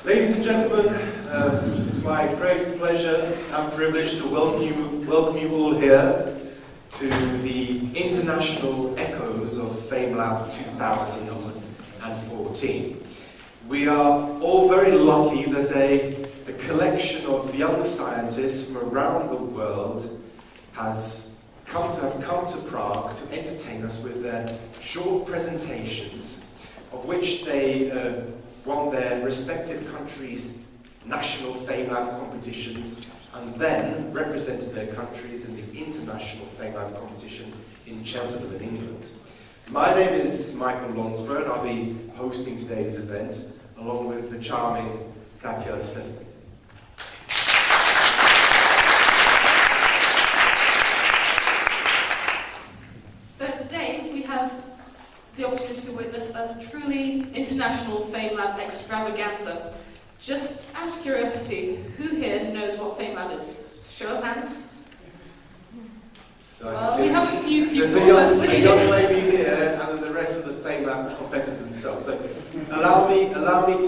Ladies and gentlemen, it's my great pleasure and privilege to welcome you all here to the International Echoes of FameLab 2014. We are all very lucky that a collection of young scientists from around the world has come to Prague to entertain us with their short presentations, of which they won their respective countries' national FameLab competitions and then represented their countries in the international FameLab competition in Cheltenham in England. My name is Michael Lonsborough and I'll be hosting today's event along with the charming Katja Sefton. So today we have the opportunity to witness a truly international FameLab extravaganza. Just out of curiosity, who here knows what FameLab is? Show of hands. So well, we have a few people. There's a young lady here, and then the rest of the FameLab competitors themselves. So allow me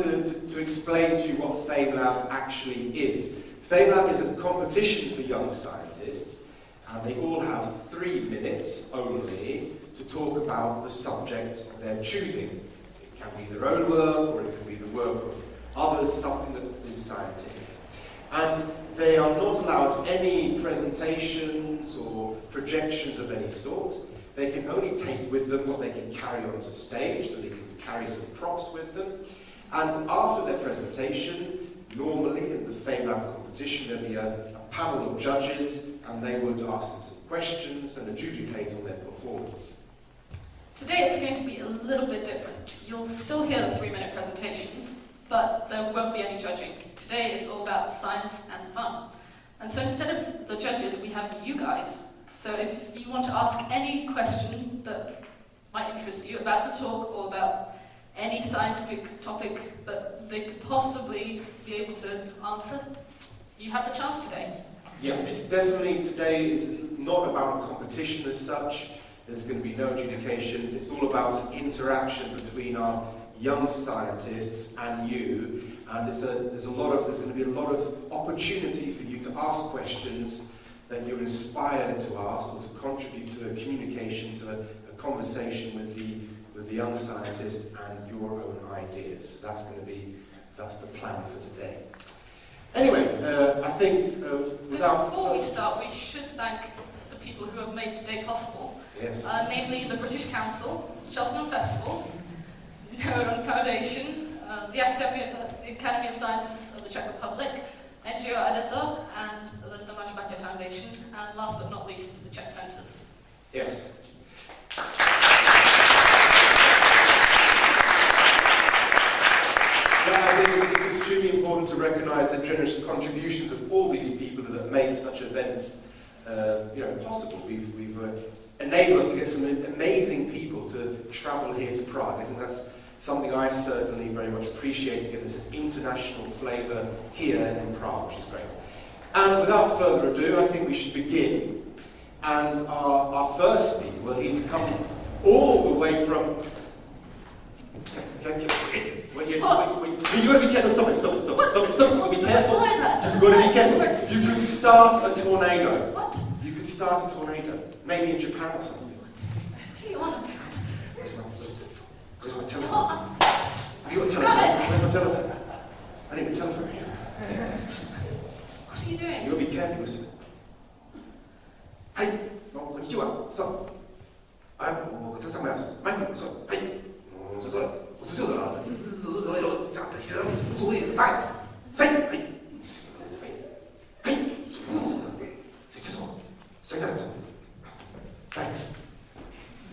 to explain to you what FameLab actually is. FameLab is a competition for young scientists, and they all have 3 minutes only to talk about the subject of their choosing. It can be their own work, or it can be the work of others, something that is scientific. And they are not allowed any presentations or projections of any sort. They can only take with them what they can carry onto stage, so they can carry some props with them. And after their presentation, normally in the FameLab competition, there'll be a panel of judges, and they would ask them some questions and adjudicate on their performance. Today it's going to be a little bit different. You'll still hear the 3-minute presentations, but there won't be any judging. Today it's all about science and fun. And so instead of the judges, we have you guys. So if you want to ask any question that might interest you about the talk or about any scientific topic that they could possibly be able to answer, you have the chance today. Yeah, it's definitely, today is not about a competition as such. There's going to be no adjudications. It's all about an interaction between our young scientists and you. And there's going to be a lot of opportunity for you to ask questions that you're inspired to ask, or to contribute to a communication, to a conversation with the young scientist and your own ideas. That's the plan for today. Anyway, I think before we start, we should thank the people who have made today possible. Yes. Namely the British Council, Cheltenham Festivals, the Neuron Foundation, the Academy of Sciences of the Czech Republic, NGO Editor, and the Tomáš Bata Foundation, and last but not least, the Czech Centres. Yes. I think it's extremely important to recognise the generous contributions of all these people that have made such events possible. We've enabled us to get some amazing people to travel here to Prague. I think that's something I certainly very much appreciate, to get this international flavour here in Prague, which is great. And without further ado, I think we should begin. And our first speaker, well, he's come all the way from... You got to be careful. Stop it. Be careful. You've got to be careful. You could start a tornado. What? You could start a tornado. Maybe in Japan or something. What are you on about? Where's my telephone? Have you got a telephone? Got it. Where's my telephone? I need the telephone here. What are you doing? You've got to be careful with it. Hey! Konnichiwa. So. Michael, so. Hey! Thanks.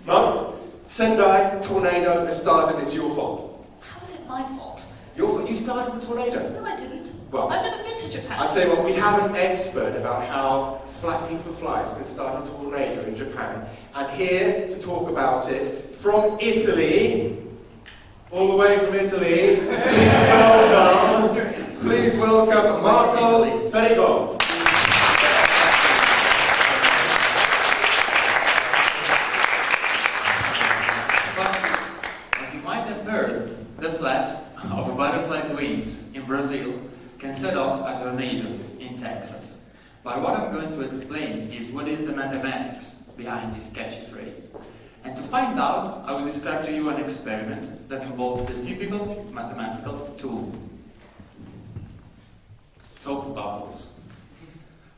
Mum, Sendai tornado has started. It's your fault. How is it my fault? Your fault. You started the tornado. No, I didn't. Well, I've never been to Japan. I'll tell you what, we have an expert about how flapping for flies can start a tornado in Japan. And here to talk about it, from Italy, all the way from Italy, please welcome Marco Ferigo. As you might have heard, the flap of a butterfly's wings in in Brazil can set off a tornado in Texas. But what I'm going to explain is what is the mathematics behind this catchy phrase. And to find out, I will describe to you an experiment that involves the typical mathematical tool. Soap bubbles.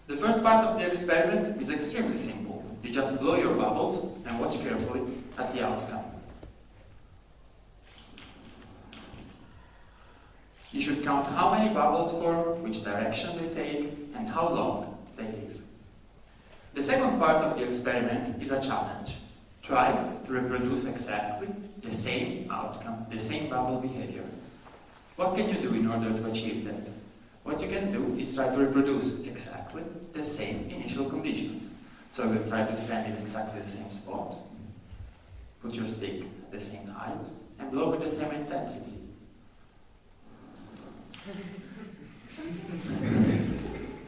The first part of the experiment is extremely simple. You just blow your bubbles and watch carefully at the outcome. You should count how many bubbles form, which direction they take, and how long they live. The second part of the experiment is a challenge. Try to reproduce exactly the same outcome, the same bubble behavior. What can you do in order to achieve that? What you can do is try to reproduce exactly the same initial conditions. So you will try to stand in exactly the same spot, put your stick at the same height, and blow with the same intensity.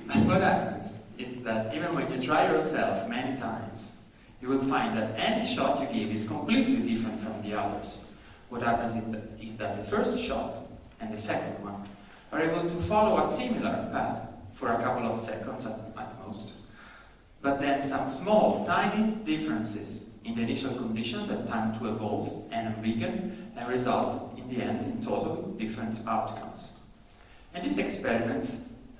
But what happens is that even when you try yourself many times, you will find that any shot you give is completely different from the others. What happens is that the first shot and the second one are able to follow a similar path for a couple of seconds at most. But then some small, tiny differences in the initial conditions have time to evolve and weaken and result in the end in totally different outcomes. And this experiment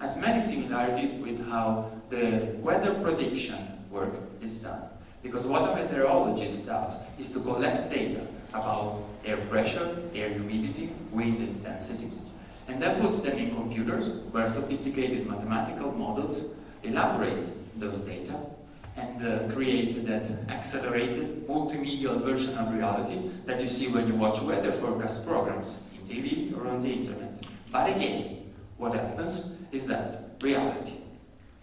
has many similarities with how the weather prediction work is done. Because what a meteorologist does is to collect data about air pressure, air humidity, wind intensity, and then puts them in computers where sophisticated mathematical models elaborate those data and create that accelerated multimedia version of reality that you see when you watch weather forecast programs in TV or on the internet. But again, what happens is that reality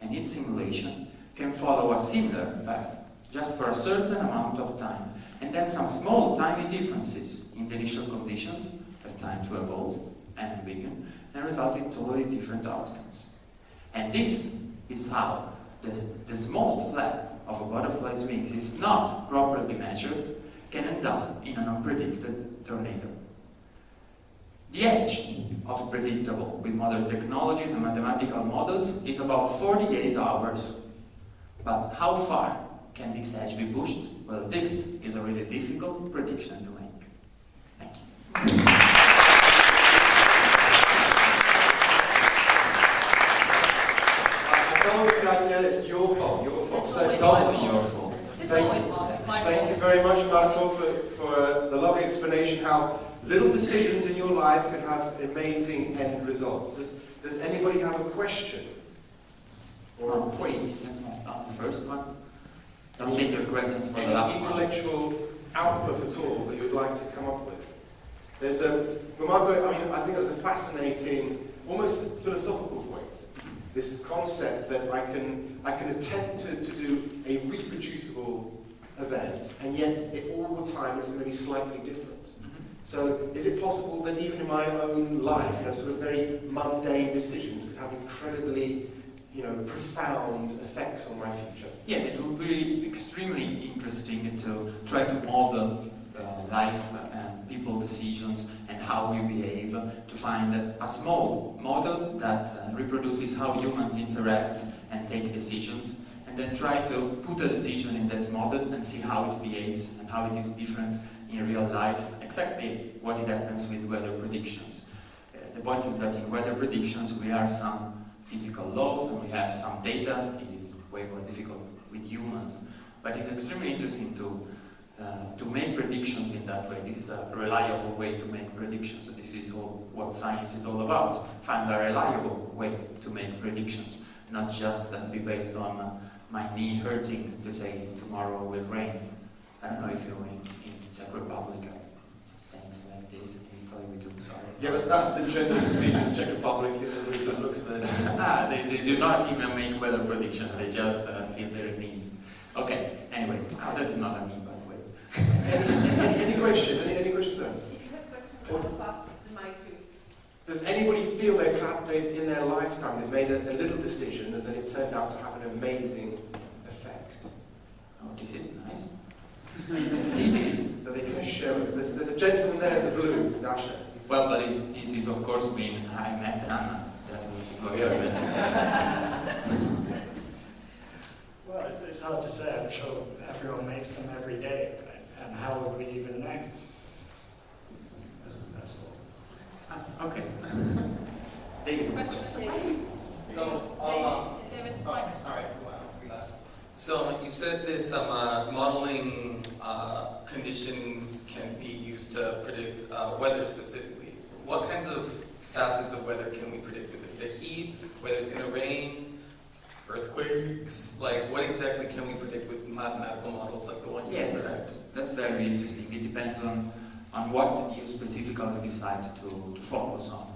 and its simulation can follow a similar path just for a certain amount of time, and then some small tiny differences in the initial conditions have time to evolve and weaken and result in totally different outcomes. And this is how the small flap of a butterfly's wings, if not properly measured, can end up in an unpredicted tornado. The edge of predictable with modern technologies and mathematical models is about 48 hours. But how far can this edge be pushed? Well, this is a really difficult prediction to make. Thank you. I don't think the idea is your fault. It's So always totally my your fault. fault. It's always my Thank fault. you very much, Marco, for the lovely explanation how little decisions in your life can have amazing end results. Does anybody have a question? Or quiz on the first one. Don't take your questions for the last one. Intellectual output at all that you would like to come up with? There's Marco, I think that's a fascinating, almost philosophical point. This concept that I can attempt to do a reproducible event, and yet all the time it's going to be slightly different. So is it possible that even in my own life, sort of very mundane decisions could have incredibly, profound effects on my future? Yes, it would be extremely interesting to try to model life and people decisions and how we behave, to find a small model that reproduces how humans interact and take decisions, and then try to put a decision in that model and see how it behaves and how it is different in real life, exactly what it happens with weather predictions. The point is that in weather predictions we have some physical laws and we have some data. It is way more difficult with humans, but it's extremely interesting to make predictions in that way. This is a reliable way to make predictions. So this is all what science is all about. Find a reliable way to make predictions, not just be based on my knee hurting to say tomorrow will rain. I don't know if you're in Czech Republic things like this. In Italy we do, sorry. Yeah, but that's the general procedure in Czech Republic. It looks at it. They do not even make weather predictions. They just feel their knees. Okay. Anyway, that is not a knee, by the way. Any questions? Any questions there? If you have questions from the past, the mic too. Does anybody feel they've in their lifetime they've made a little decision and then it turned out to have an amazing effect? Oh, this is nice. He did. That they can share us. There's a gentleman there in the blue, Dasha. Well, but it is of course when I met Anna that we lawyer. Well, it's hard to say. I'm sure everyone makes them every day, right? And how would we even know? That's all. Okay. David. Question? So, David, oh, Mike. all right. So you said this modeling conditions can be used to predict weather specifically. What kinds of facets of weather can we predict with it? The heat, whether it's going to rain, earthquakes, like what exactly can we predict with mathematical models like the one you described? That's very interesting. It depends on what you specifically decide to focus on.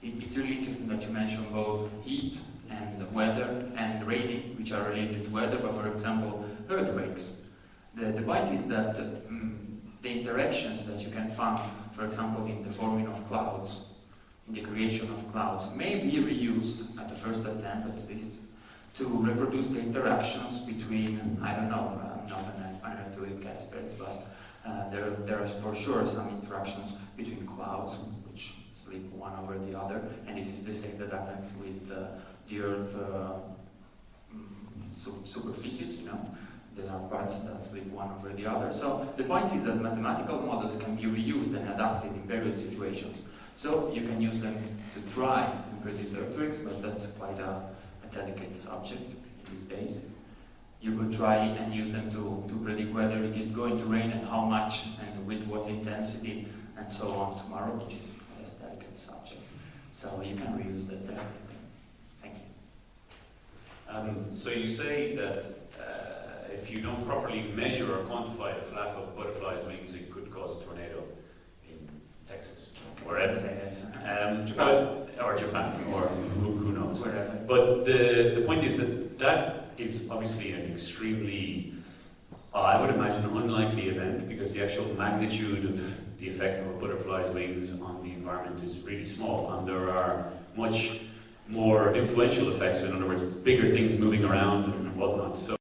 It's really interesting that you mentioned both heat and weather and raining, which are related to weather, but for example, earthquakes. The point is that the interactions that you can find, for example, in the forming of clouds, in the creation of clouds, may be reused at the first attempt at least to reproduce the interactions between, I don't know, I'm not an earthquake expert, but there are for sure some interactions between clouds, which slip one over the other, and this is the same that happens with the Earth superficies, you know. There are parts that slip one over the other. So the point is that mathematical models can be reused and adapted in various situations. So you can use them to try and predict earthquakes, but that's quite a delicate subject these days. You could try and use them to predict whether it is going to rain and how much and with what intensity and so on tomorrow, which is a less delicate subject. So you can reuse that definitely. Thank you. So you say that if you don't properly measure or quantify the flap of butterflies' wings, it could cause a tornado in Texas, wherever. Japan. Or Japan, or who knows. Wherever. But the point is that is obviously an extremely, I would imagine, unlikely event, because the actual magnitude of the effect of a butterfly's wings on the environment is really small, and there are much more influential effects, in other words, bigger things moving around and whatnot. So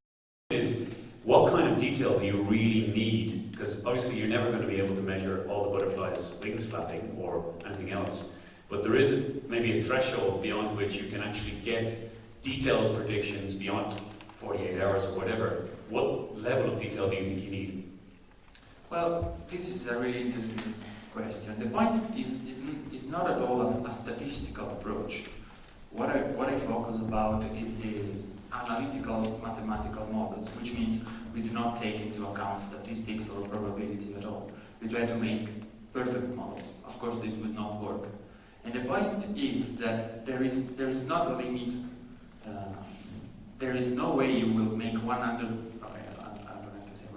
what kind of detail do you really need? Because obviously you're never going to be able to measure all the butterflies' wings flapping or anything else. But there is maybe a threshold beyond which you can actually get detailed predictions beyond 48 hours or whatever. What level of detail do you think you need? Well, this is a really interesting question. The point is not at all a statistical approach. What I focus about is the analytical mathematical models, which means we do not take into account statistics or probability at all. We try to make perfect models. Of course, this would not work. And the point is that there is not a limit. There is no way you will make 100. Okay, I don't have to say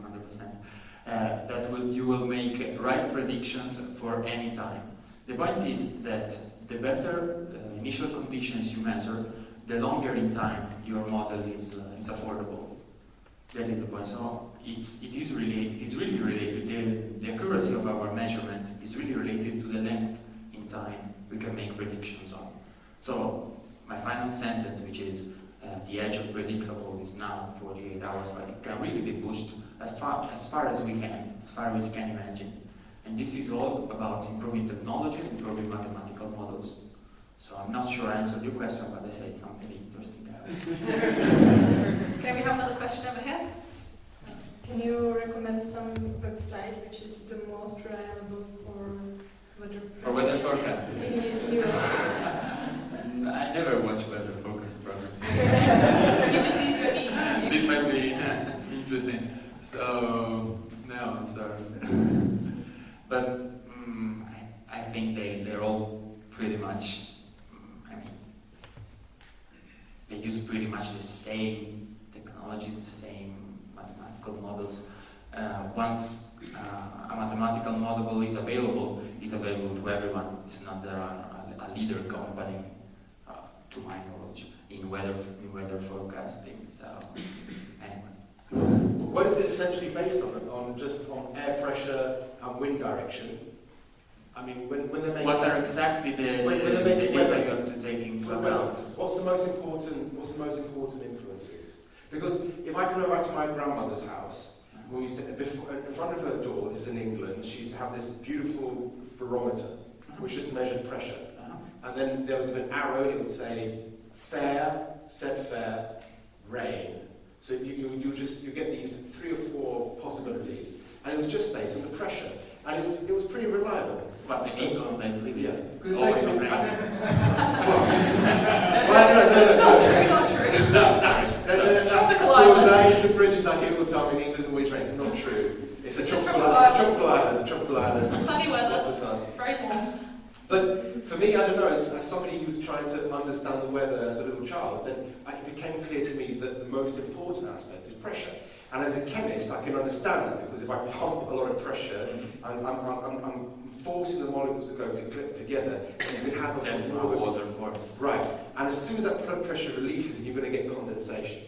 100%. You will make right predictions for any time. The point is that the better initial conditions you measure, the longer in time your model is affordable. That is the point. So it is really related. The accuracy of our measurement is really related to the length in time we can make predictions on. So my final sentence, which is the edge of predictable is now 48 hours, but it can really be pushed as far as we can, as far as we can imagine. And this is all about improving technology, improving mathematical models. So I'm not sure I answered your question, but I said something interesting there. Okay, we have another question over here. Can you recommend some website which is the most reliable for weather forecasting? in Europe? I never watch weather forecast programs. You just use your knees. This might be interesting. So, no, I'm sorry. But I think they're all pretty much, they use pretty much the same technologies, the same mathematical models. Once a mathematical model is available to everyone. It's not there a leader company, to my knowledge, in weather forecasting. So, anyway. What is it essentially based on? Just on air pressure and wind direction? I mean, when they're making... What are exactly the data you have to take into account? What's the most important influences? Because if I can go back to my grandmother's house, we used to, in front of her door, this is in England, she used to have this beautiful barometer. which just measured pressure. And then there was an arrow, and it would say fair, set fair, rain. So you get these 3 or 4 possibilities, and it was just based on the pressure, and it was pretty reliable. But the people on that live, Yeah. because Well, it's always rain. Not true. Tropical That island. is the bridges I hear all the time in England. It always rains. It's not true. It's a tropical tropical island. Tropical island. Sunny weather. Lots of sun. Very warm. But for me, I don't know, as somebody who was trying to understand the weather as a little child, then it became clear to me that the most important aspect is pressure. And as a chemist, I can understand that, because if I pump a lot of pressure, I'm forcing the molecules to go together, and you can have That's more how of a water forms. Right, and as soon as that blood pressure releases, you're going to get condensation.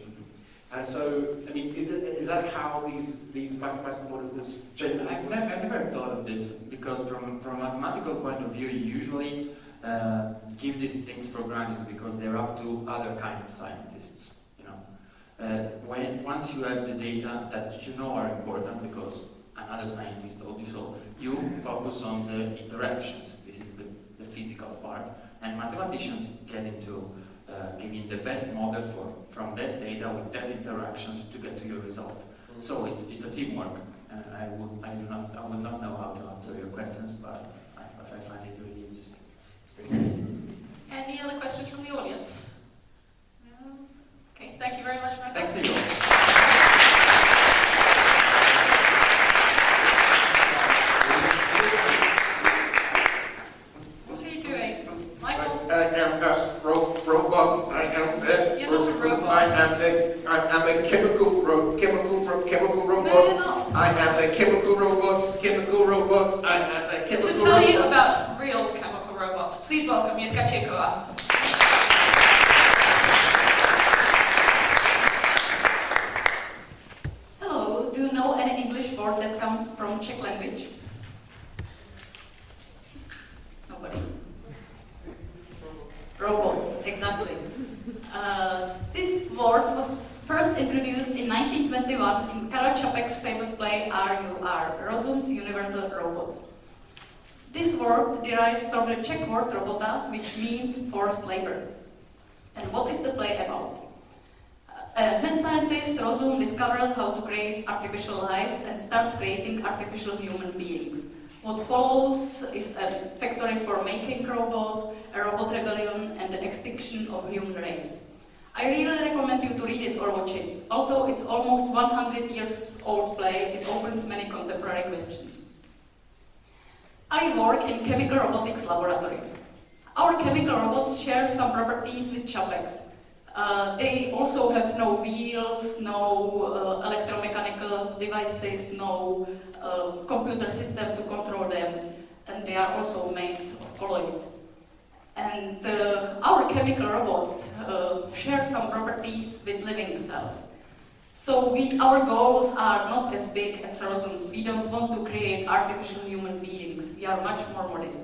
And so, I mean, is that how these mathematical models generally? I've never thought of this, because from a mathematical point of view, you usually give these things for granted because they're up to other kind of scientists. You know, once you have the data that you know are important because another scientist told you so, you focus on the interactions. This is the physical part, and mathematicians get into giving the best model from that data with that interactions to get to your result. So it's a teamwork. I would not know how to answer your questions, but I find it really interesting. Any other questions from the audience? No? Okay, thank you very much, Michael. Thanks to you. What are you doing? Michael? I am a robot. I am a You're not a robot. I am a chemical robot. No, you're not. I am a chemical robot. I am a chemical To tell you about real chemical robots, please welcome Jitka Čejková. Hello, do you know any English word that comes from Czech language? Nobody? Robot, exactly. This word was first introduced in 1921 in Karel Čapek's famous play R.U.R., Rozum's Universal Robot. This word derives from the Czech word robota, which means forced labor. And what is the play about? A mad scientist, Rozum, discovers how to create artificial life and starts creating artificial human beings. What follows is a factory for making robots, a robot rebellion, and the extinction of human race. I really recommend you to read it or watch it. Although it's almost 100 years old play, it opens many contemporary questions. I work in chemical robotics laboratory. Our chemical robots share some properties with Čapek's. They also have no wheels, no electromechanical devices, no computer system to control them, and they are also made of colloid. And our chemical robots share some properties with living cells. So our goals are not as big as Rozum's. We don't want to create artificial human beings. We are much more modest.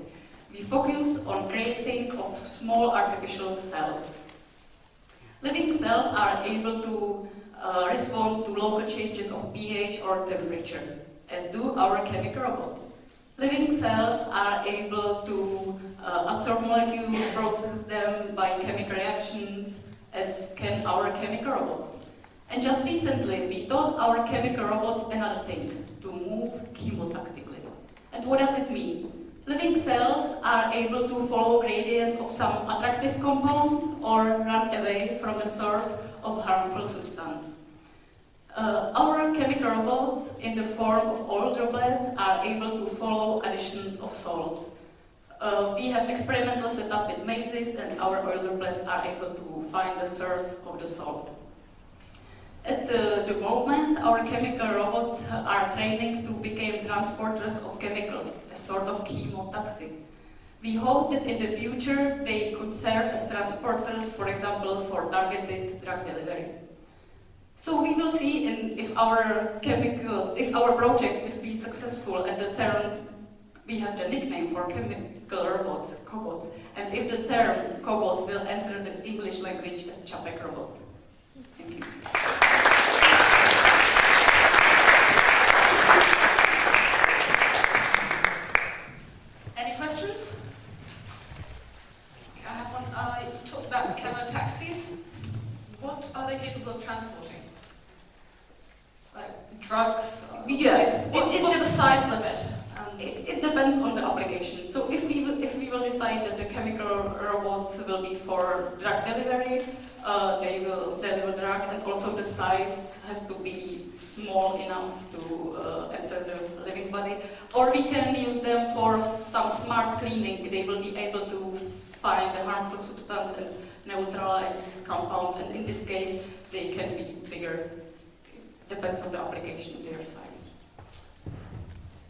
We focus on creating of small artificial cells. Living cells are able to respond to local changes of pH or temperature, as do our chemical robots. Living cells are able to absorb molecules, process them by chemical reactions, as can our chemical robots. And just recently, we taught our chemical robots another thing, to move chemotactically. And what does it mean? Living cells are able to follow gradients of some attractive compound or run away from the source of harmful substance. Our chemical robots, in the form of oil droplets, are able to follow additions of salt. We have experimental setup with mazes, and our oil droplets are able to find the source of the salt. At the moment, our chemical robots are training to become transporters of chemicals, a sort of chemotaxi. We hope that in the future they could serve as transporters, for example, for targeted drug delivery. So we will see if our project will be successful, and the term, we have the nickname for chemical robots, cobots, and if the term cobot will enter the English language as Čapek robot. Thank you. Any questions? depends on the application. So if we will decide that the chemical robots will be for drug delivery, they will deliver drug, and also the size has to be small enough to enter the living body. Or we can use them for some smart cleaning. They will be able to find a harmful substance and neutralize this compound. And in this case, they can be bigger. Depends on the application, their size.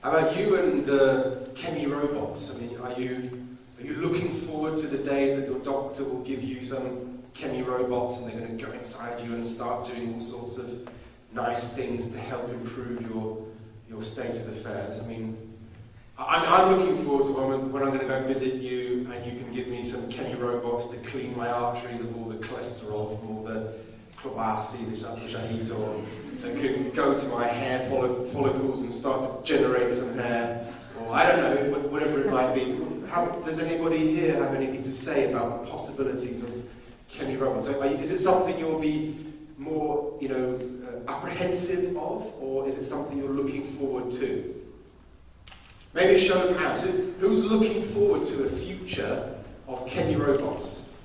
How about you and chemi robots? I mean, are you looking forward to the day that your doctor will give you some chemi robots and they're going to go inside you and start doing all sorts of nice things to help improve your state of affairs? I mean, I'm looking forward to when I'm going to go and visit you and you can give me some chemi robots to clean my arteries of all the cholesterol from all the klobasi which I eat, or that can go to my hair follicles and start to generate some hair, or I don't know, whatever it might be. Does anybody here have anything to say about the possibilities of chemi robots? Is it something you'll be more, apprehensive of, or is it something you're looking forward to? Maybe a show of hands. Who's looking forward to a future of chemi robots?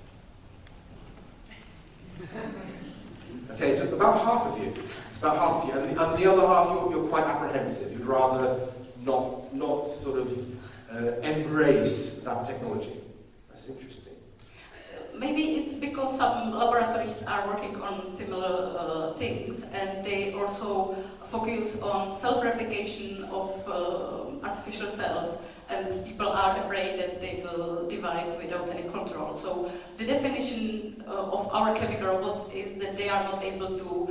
Okay, so about half of you. And the other half, you're quite apprehensive. You'd rather not sort of embrace that technology. That's interesting. Maybe it's because some laboratories are working on similar things, and they also focus on self-replication of artificial cells, and people are afraid that they will divide without any control. So the definition of our chemical robots is that they are not able to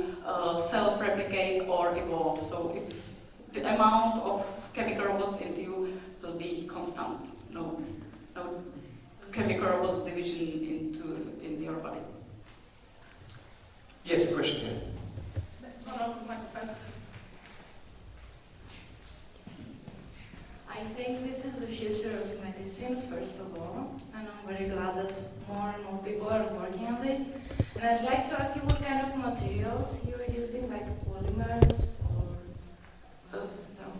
self-replicate or evolve. So if the amount of chemical robots into you will be constant, no chemical robots division in your body. Yes, a question here. Microphone. I think this is the future of medicine, first of all, and I'm very glad that more and more people are working on this. And I'd like to ask you what kind of materials you're using, like polymers or some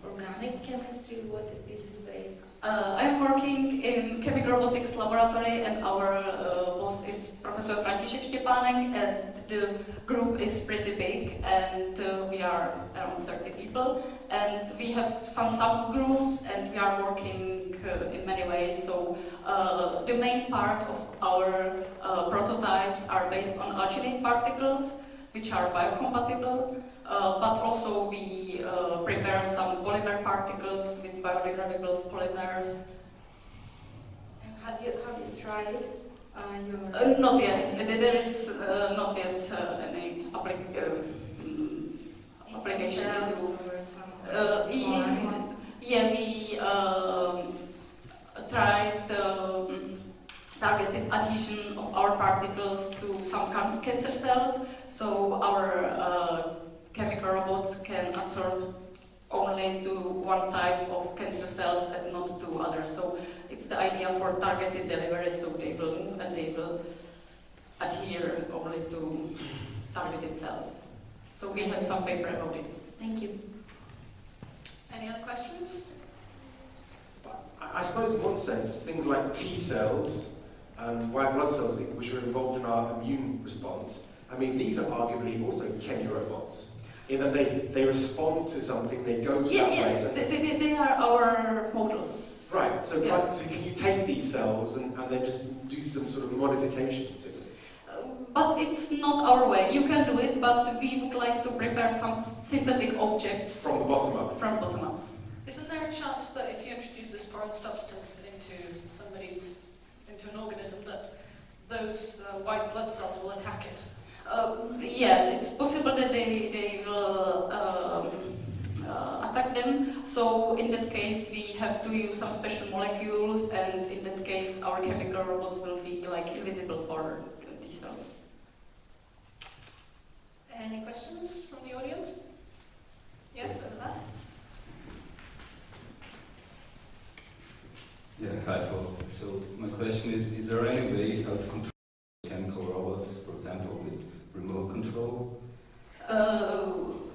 organic chemistry. What is it based? I'm working in chemical robotics laboratory, and our boss is Professor František Štěpánek, and the group is pretty big, and we are around 30 people, and we have some subgroups, and we are working in many ways. So the main part of our prototypes are based on alginate particles, which are biocompatible, but also we prepare some polymer particles with biodegradable polymers. And have you tried not yet. There is not yet any application into. We tried targeted adhesion of our particles to some cancer cells. So our chemical robots can absorb only to one type of cancer cells and not to others. So it's the idea for targeted delivery, so they will move and they will adhere only to targeted cells. So we have some paper about this. Thank you. Any other questions? I suppose in one sense, things like T cells and white blood cells, which are involved in our immune response, I mean, these are arguably also chemi robots, in that they respond to something, they go to that place. They are our models. Right, so can you take these cells and then just do some sort of modifications to them? But it's not our way. You can do it, but we would like to prepare some synthetic objects. From the bottom up? From bottom up. Isn't there a chance that if you introduce this foreign substance into an organism, that those white blood cells will attack it? Yeah, it's possible that they will attack them. So in that case, we have to use some special molecules, and in that case, our chemical robots will be like invisible for T cells. Any questions from the audience? Yes, over there. Yeah, hi, Paul. So my question is there any way how to control chemical robots, for example, with remote control?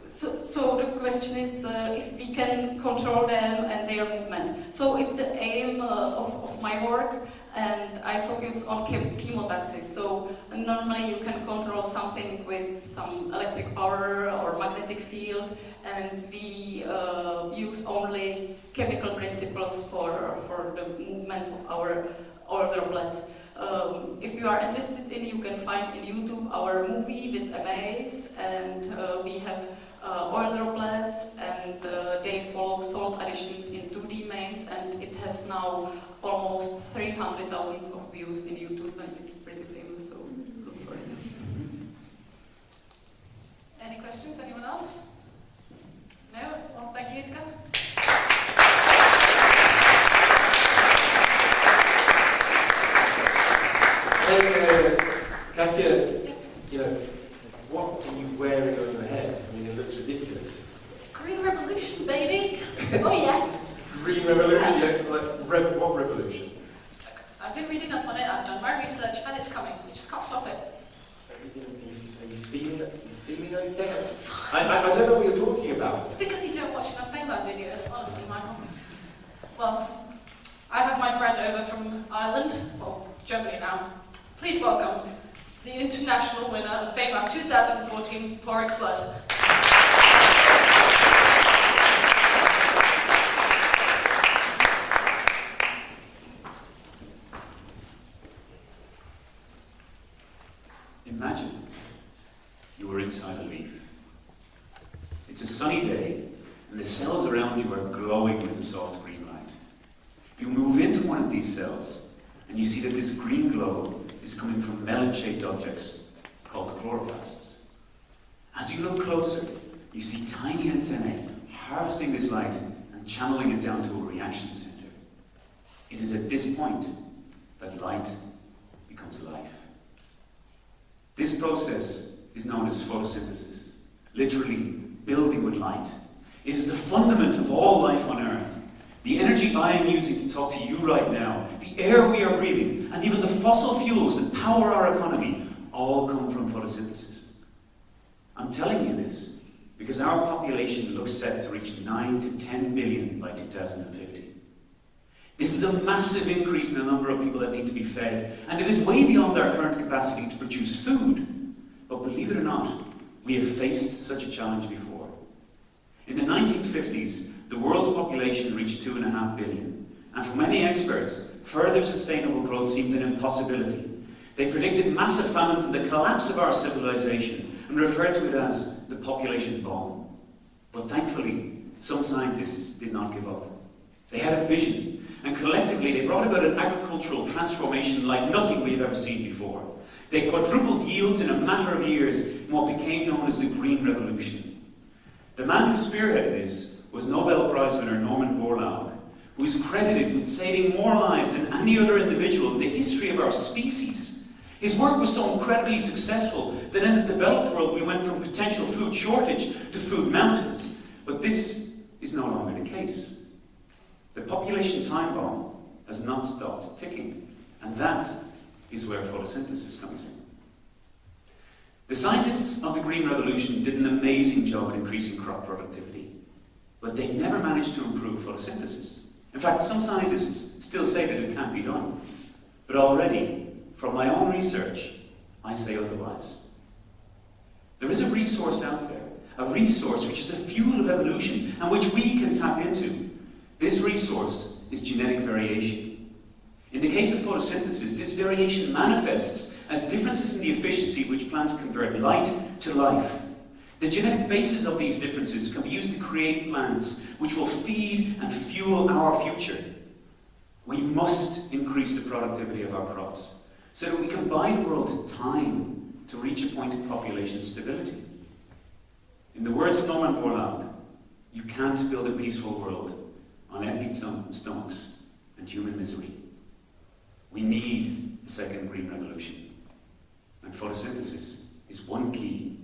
So the question is if we can control control them and their movement. So it's the aim of my work, and I focus on chemotaxis. So normally you can control something with some electric power or magnetic field, and we use only chemical principles for the movement of our droplets. If you are interested in, you can find in YouTube our movie with Amaze, and we have oil droplets, and they follow salt additions in 2D maze, and it has now almost 300,000 of views in YouTube, and it's pretty famous, so look for it. Any questions? Anyone else? No? Well, thank you, Edgar. Katja, you know, what are you wearing on your head? I mean, it looks ridiculous. Green Revolution, baby! Oh yeah! Green Revolution? Yeah, like, what revolution? I've been reading up on it, I've done my research, and it's coming. You just can't stop it. Are you feeling okay? I don't know what you're talking about. It's because you don't watch enough FameLab videos, honestly, Michael. Well, I have my friend over from Ireland, or Germany now. Please welcome the international winner of FameLab 2014, Prague Flood. Imagine you were inside a leaf. It's a sunny day, and the cells around you are glowing with a soft green light. You move into one of these cells, and you see that this green glow is coming from melon-shaped objects called chloroplasts. As you look closer, you see tiny antennae harvesting this light and channeling it down to a reaction center. It is at this point that light becomes life. This process is known as photosynthesis, literally building with light. It is the fundament of all life on Earth. The energy I am using to talk to you right now, the air we are breathing, and even the fossil fuels that power our economy, all come from photosynthesis. I'm telling you this because our population looks set to reach 9 to 10 billion by 2050. This is a massive increase in the number of people that need to be fed, and it is way beyond our current capacity to produce food. But believe it or not, we have faced such a challenge before. In the 1950s, the world's population reached 2.5 billion, and for many experts, further sustainable growth seemed an impossibility. They predicted massive famines and the collapse of our civilization, and referred to it as the population bomb. But thankfully, some scientists did not give up. They had a vision, and collectively they brought about an agricultural transformation like nothing we've ever seen before. They quadrupled yields in a matter of years in what became known as the Green Revolution. The man who spearheaded this was Nobel Prize winner Norman Borlaug, who is credited with saving more lives than any other individual in the history of our species. His work was so incredibly successful that in the developed world we went from potential food shortage to food mountains. But this is no longer the case. The population time bomb has not stopped ticking, and that is where photosynthesis comes in. The scientists of the Green Revolution did an amazing job at increasing crop productivity, but they never managed to improve photosynthesis. In fact, some scientists still say that it can't be done. But already, from my own research, I say otherwise. There is a resource out there, a resource which is a fuel of evolution and which we can tap into. This resource is genetic variation. In the case of photosynthesis, this variation manifests as differences in the efficiency at which plants convert light to life. The genetic basis of these differences can be used to create plants which will feed and fuel our future. We must increase the productivity of our crops so that we can buy the world time to reach a point of population stability. In the words of Norman Borlaug, you can't build a peaceful world on empty stomachs and human misery. We need a second green revolution, and photosynthesis is one key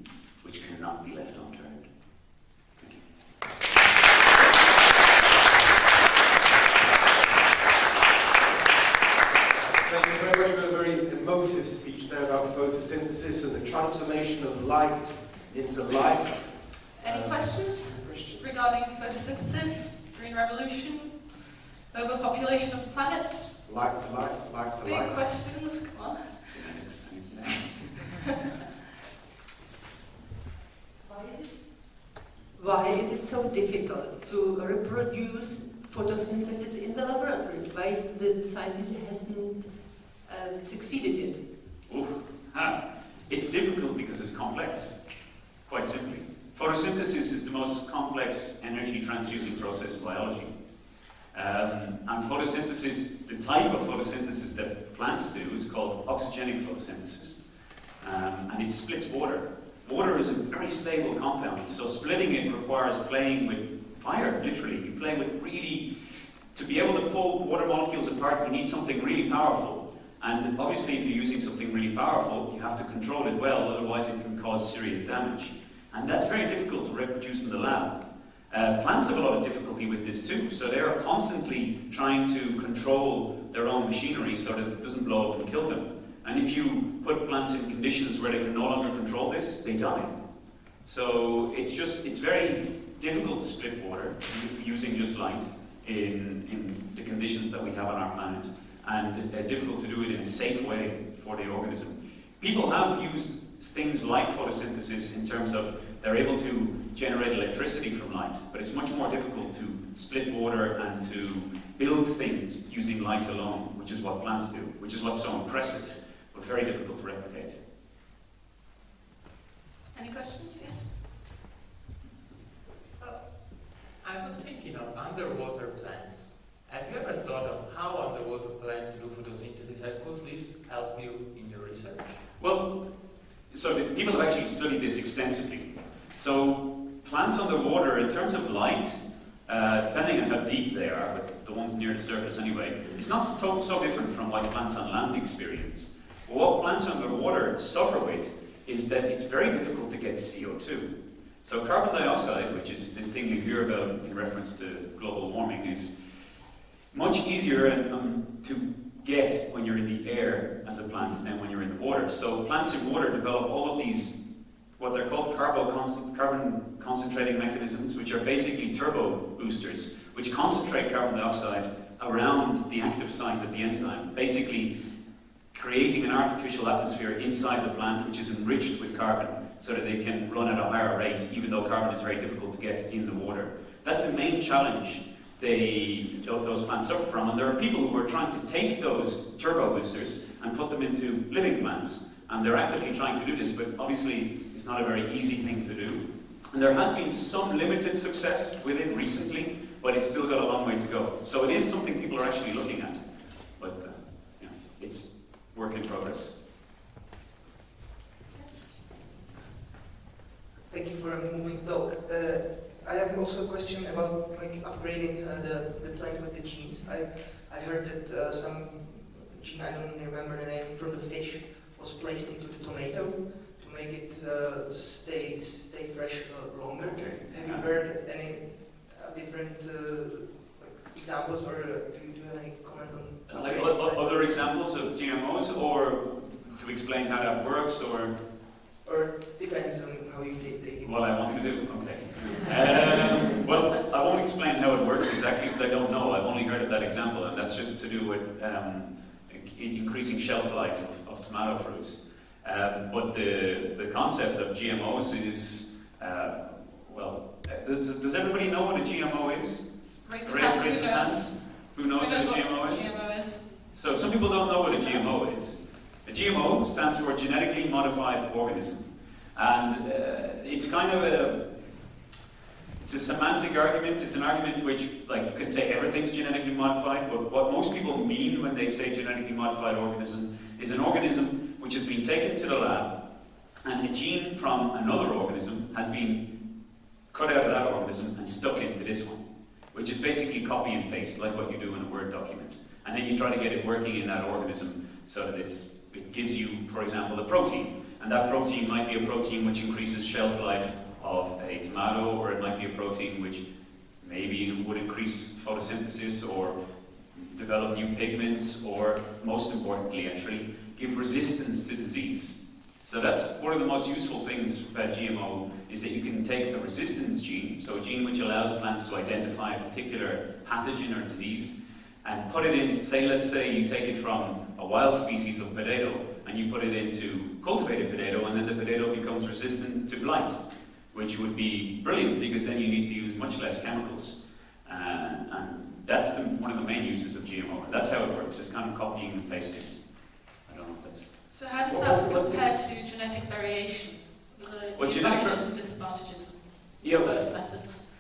which cannot be left unturned. Thank you. Thank you very much for a very emotive speech there about photosynthesis and the transformation of light into life. Any questions regarding photosynthesis, Green revolution, overpopulation of the planet, Life to life, life to big life. questions, come on. Why is it so difficult to reproduce photosynthesis in the laboratory? Why the scientists hasn't succeeded yet? It's difficult because it's complex, quite simply. Photosynthesis is the most complex energy transducing process in biology. And photosynthesis, the type of photosynthesis that plants do is called oxygenic photosynthesis. And it splits water. Water is a very stable compound, so splitting it requires playing with fire, literally. You play with really, to be able to pull water molecules apart, you need something really powerful. And obviously if you're using something really powerful, you have to control it well, otherwise it can cause serious damage. And that's very difficult to reproduce in the lab. Plants have a lot of difficulty with this too, so they are constantly trying to control their own machinery so that it doesn't blow up and kill them. And if you put plants in conditions where they can no longer control this, they die. So it's very difficult to split water using just light in the conditions that we have on our planet, and difficult to do it in a safe way for the organism. People have used things like photosynthesis in terms of they're able to generate electricity from light, but it's much more difficult to split water and to build things using light alone, which is what plants do, which is what's so impressive, but very difficult to replicate. Any questions? Yes? I was thinking of underwater plants. Have you ever thought of how underwater plants do photosynthesis, and could this help you in your research? Well, so people have actually studied this extensively. So plants underwater, in terms of light, depending on how deep they are, but the ones near the surface anyway, it's not so different from what plants on land experience. But what plants underwater suffer with is that it's very difficult to get CO2. So carbon dioxide, which is this thing you hear about in reference to global warming, is much easier to get when you're in the air as a plant than when you're in the water. So plants in water develop all of these, what they're called carbon concentrating mechanisms, which are basically turbo boosters, which concentrate carbon dioxide around the active site of the enzyme, basically creating an artificial atmosphere inside the plant which is enriched with carbon so that they can run at a higher rate, even though carbon is very difficult to get in the water. That's the main challenge those plants suffer from, and there are people who are trying to take those turbo boosters and put them into living plants, and they're actively trying to do this, but obviously it's not a very easy thing to do. And there has been some limited success with it recently, but it's still got a long way to go. So it is something people are actually looking at, but it's work in progress. Yes? Thank you for a moving talk. I have also a question about upgrading the plant with the genes. I heard that some gene, I don't remember the name, from the fish was placed into the tomato to make it stay fresh longer. Okay. Have you heard any different examples, or do you have any comment on? Other examples of GMOs, or to explain how that works, or? Or depends on how you take it. What I want to do, okay. Well, I won't explain how it works exactly because I don't know. I've only heard of that example, and that's just to do with increasing shelf life of tomato fruits. But the concept of GMOs is, does everybody know what a GMO is? Raise your hands, who knows? Who knows what a GMO is? So some people don't know what a GMO is. A GMO stands for genetically modified organism. And it's kind of it's a semantic argument. It's an argument which, you could say everything's genetically modified, but what most people mean when they say genetically modified organism is an organism which has been taken to the lab, and a gene from another organism has been cut out of that organism and stuck into this one, which is basically copy and paste, like what you do in a Word document. And then you try to get it working in that organism so that it gives you, for example, a protein. And that protein might be a protein which increases shelf life of a tomato, or it might be a protein which maybe would increase photosynthesis or develop new pigments, or most importantly actually, give resistance to disease. So that's one of the most useful things about GMO, is that you can take a resistance gene, so a gene which allows plants to identify a particular pathogen or disease, and put it in, let's say you take it from a wild species of potato, and you put it into cultivated potato, and then the potato becomes resistant to blight, which would be brilliant, because then you need to use much less chemicals. And that's one of the main uses of GMO. And that's how it works. It's kind of copying and pasting. I don't know if that's... So how does that compare to genetic variation? The advantages and disadvantages of both methods?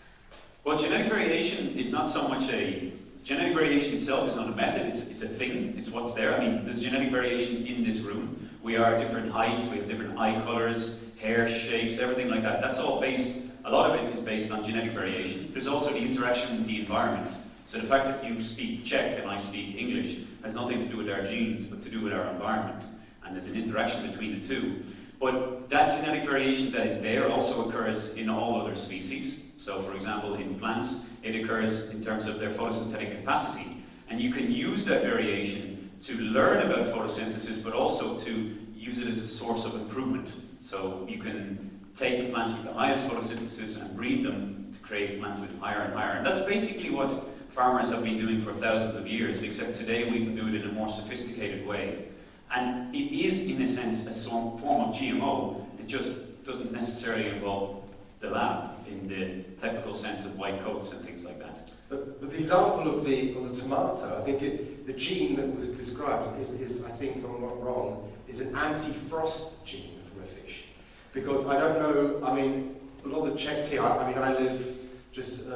Well, genetic variation is not so much a... Genetic variation itself is not a method, it's a thing, it's what's there. I mean, there's genetic variation in this room. We are different heights, we have different eye colours, hair shapes, everything like that. That's all based, a lot of it is based on genetic variation. There's also the interaction with the environment. So the fact that you speak Czech and I speak English has nothing to do with our genes, but to do with our environment. And there's an interaction between the two. But that genetic variation that is there also occurs in all other species. So for example, in plants, it occurs in terms of their photosynthetic capacity. And you can use that variation to learn about photosynthesis, but also to use it as a source of improvement. So you can take the plants with the highest photosynthesis and breed them to create plants with higher and higher. And that's basically what farmers have been doing for thousands of years, except today we can do it in a more sophisticated way. And it is, in a sense, a form of GMO. It just doesn't necessarily involve the lab in the technical sense of white coats and things like that. But the example of the tomato, I think the gene that was described is, I think, if I'm not wrong, is an anti-frost gene from a fish. Because I don't know, I mean, a lot of the Czechs here, I live just,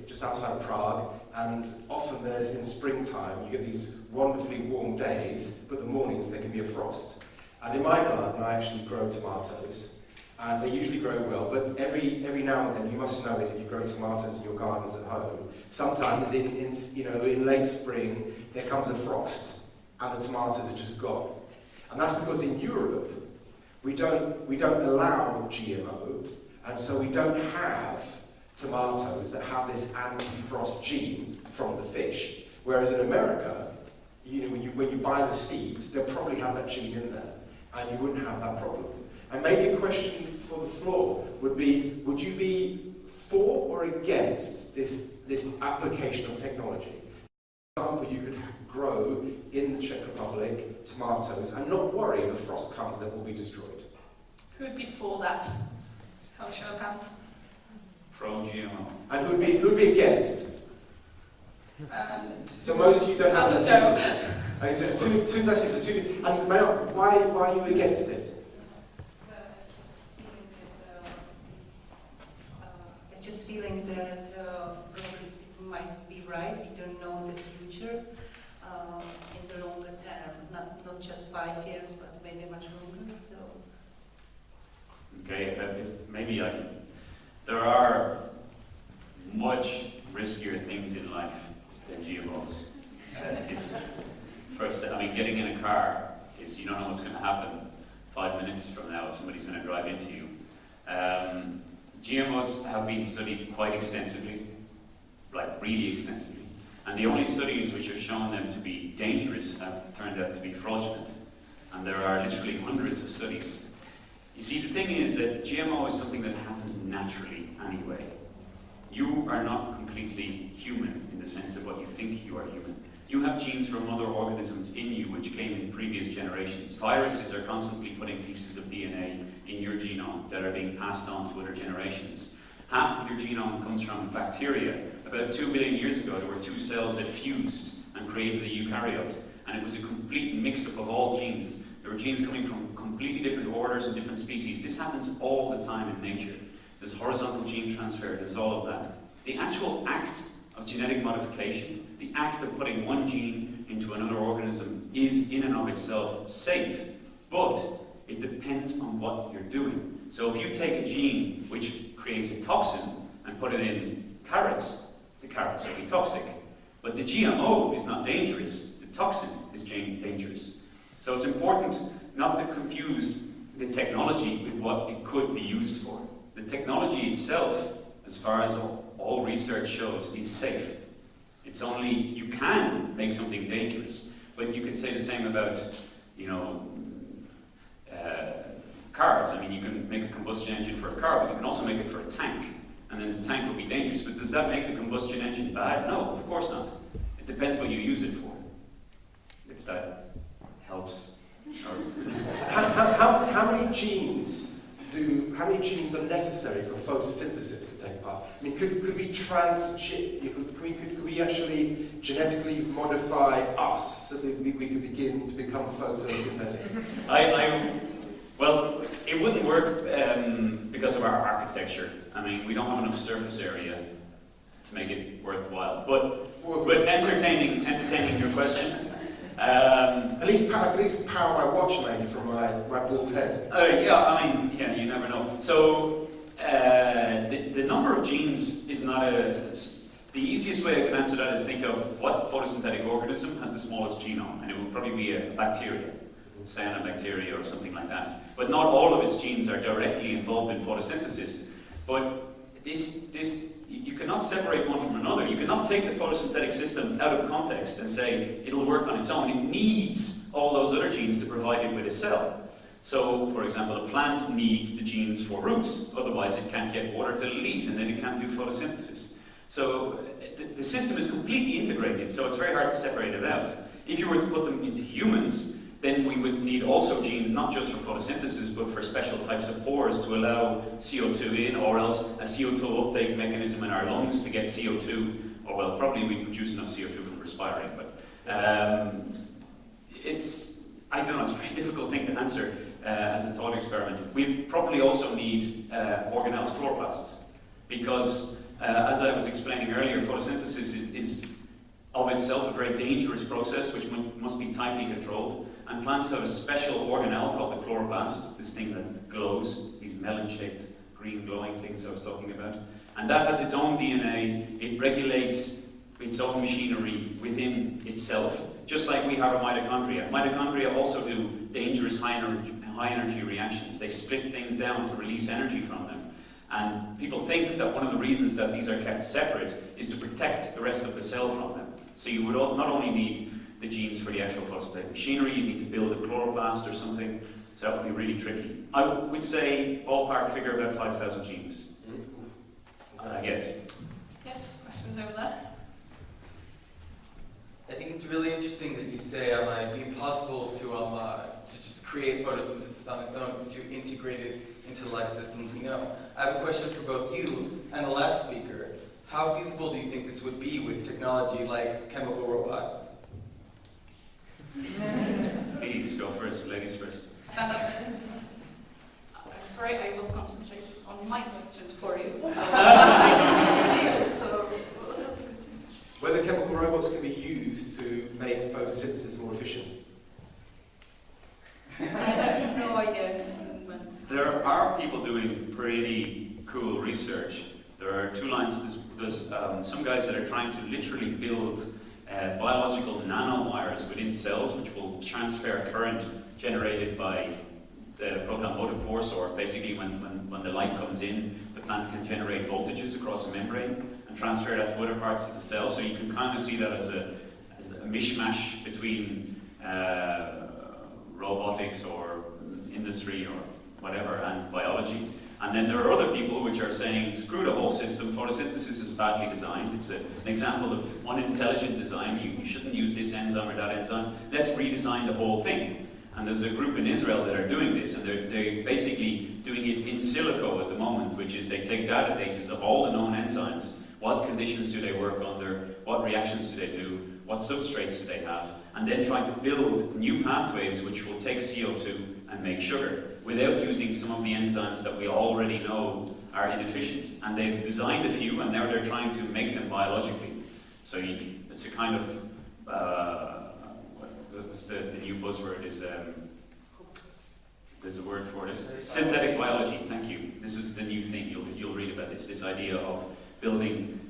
just outside of Prague, and often there's, in springtime, you get these wonderfully warm days, but the mornings there can be a frost. And in my garden, I actually grow tomatoes. And they usually grow well, but every now and then, you must know that if you grow tomatoes in your gardens at home, sometimes in late spring, there comes a frost, and the tomatoes are just gone. And that's because in Europe, we don't allow GMO, and so we don't have tomatoes that have this anti-frost gene from the fish. Whereas in America, when you buy the seeds, they'll probably have that gene in there, and you wouldn't have that problem. And maybe a question for the floor would be, would you be for or against this application of technology? For example, you could grow in the Czech Republic tomatoes and not worry if a frost comes, they will be destroyed. Who would be for that? Have a show of hands. Pro-GMO. And who would be against? And so most of you don't have that. Okay, so it's two lessons. And why are you against it? Feeling that probably might be right. We don't know the future in the longer term, not just 5 years, but maybe much longer. So. Okay, maybe I can. There are much riskier things in life than GMOs. Getting in a car is, you don't know what's going to happen 5 minutes from now if somebody's going to drive into you. GMOs have been studied quite extensively, like really extensively, and the only studies which have shown them to be dangerous have turned out to be fraudulent, and there are literally hundreds of studies. You see, the thing is that GMO is something that happens naturally anyway. You are not completely human in the sense of what you think you are human. You have genes from other organisms in you which came in previous generations. Viruses are constantly putting pieces of DNA in your genome that are being passed on to other generations. Half of your genome comes from bacteria. About 2 billion years ago, there were 2 cells that fused and created the eukaryote. And it was a complete mix-up of all genes. There were genes coming from completely different orders and different species. This happens all the time in nature. There's horizontal gene transfer, there's all of that. The actual act of genetic modification, the act of putting one gene into another organism, is in and of itself safe, but it depends on what you're doing. So if you take a gene which creates a toxin and put it in carrots, the carrots will be toxic. But the GMO is not dangerous, the toxin is dangerous. So it's important not to confuse the technology with what it could be used for. The technology itself, as far as all research shows, is safe. It's only, you can make something dangerous, but you could say the same about, cars. I mean, you can make a combustion engine for a car, but you can also make it for a tank. And then the tank will be dangerous. But does that make the combustion engine bad? No, of course not. It depends what you use it for. If that helps. How many genes are necessary for photosynthesis to take part? I mean, could we could we actually genetically modify us so that we could begin to become photosynthetic? Well, it wouldn't work because of our architecture. I mean, we don't have enough surface area to make it worthwhile. But entertaining your question. At least power my watch maybe from my bald head. Yeah, you never know. So the number of genes is not the easiest way I can answer that is think of what photosynthetic organism has the smallest genome, and it would probably be a bacteria, cyanobacteria or something like that. But not all of its genes are directly involved in photosynthesis. But you cannot separate one from another. You cannot take the photosynthetic system out of context and say it'll work on its own. It needs all those other genes to provide it with a cell. So, for example, a plant needs the genes for roots, otherwise it can't get water till it leaves, and then it can't do photosynthesis. So the system is completely integrated, so it's very hard to separate it out. If you were to put them into humans, then we would need also genes not just for photosynthesis, but for special types of pores to allow CO2 in, or else a CO2 uptake mechanism in our lungs to get CO2, or well, probably we produce enough CO2 from respiring, but I don't know, it's a very difficult thing to answer as a thought experiment. We probably also need organelles, chloroplasts, because as I was explaining earlier, photosynthesis is of itself a very dangerous process which must be tightly controlled. And plants have a special organelle called the chloroplast, this thing that glows, these melon-shaped green glowing things I was talking about. And that has its own DNA, it regulates its own machinery within itself, just like we have a mitochondria. Mitochondria also do dangerous high-energy reactions. They split things down to release energy from them. And people think that one of the reasons that these are kept separate is to protect the rest of the cell from them. So you would not only need the genes for the actual photosynthetic machinery, you need to build a chloroplast or something, so that would be really tricky. I would say, ballpark figure, about 5,000 genes. I guess. Yes, questions over there? I think it's really interesting that you say it might be impossible to just create photosynthesis on its own. It's too integrated into the life systems we know. I have a question for both you and the last speaker. How feasible do you think this would be with technology like chemical robots? Please go first, ladies first. Stand up. I'm sorry, I was concentrating on my questions for you. Whether chemical robots can be used to make photosynthesis more efficient. I have no idea. There are people doing pretty cool research. There are two lines. There's some guys that are trying to literally build biological nanowires within cells which will transfer current generated by the proton motive force, or basically when the light comes in, the plant can generate voltages across a membrane and transfer that to other parts of the cell. So you can kind of see that as a mishmash between robotics or industry or whatever and biology. And then there are other people which are saying, screw the whole system, photosynthesis is badly designed. It's an example of unintelligent design. You shouldn't use this enzyme or that enzyme. Let's redesign the whole thing. And there's a group in Israel that are doing this, and they're basically doing it in silico at the moment, which is they take databases of all the known enzymes. What conditions do they work under? What reactions do they do? What substrates do they have? And then try to build new pathways which will take CO2 and make sugar, without using some of the enzymes that we already know are inefficient. And they've designed a few, and now they're trying to make them biologically. So it's a kind of, what's the new buzzword is, there's a word for it, synthetic biology, thank you. This is the new thing, you'll read about this idea of building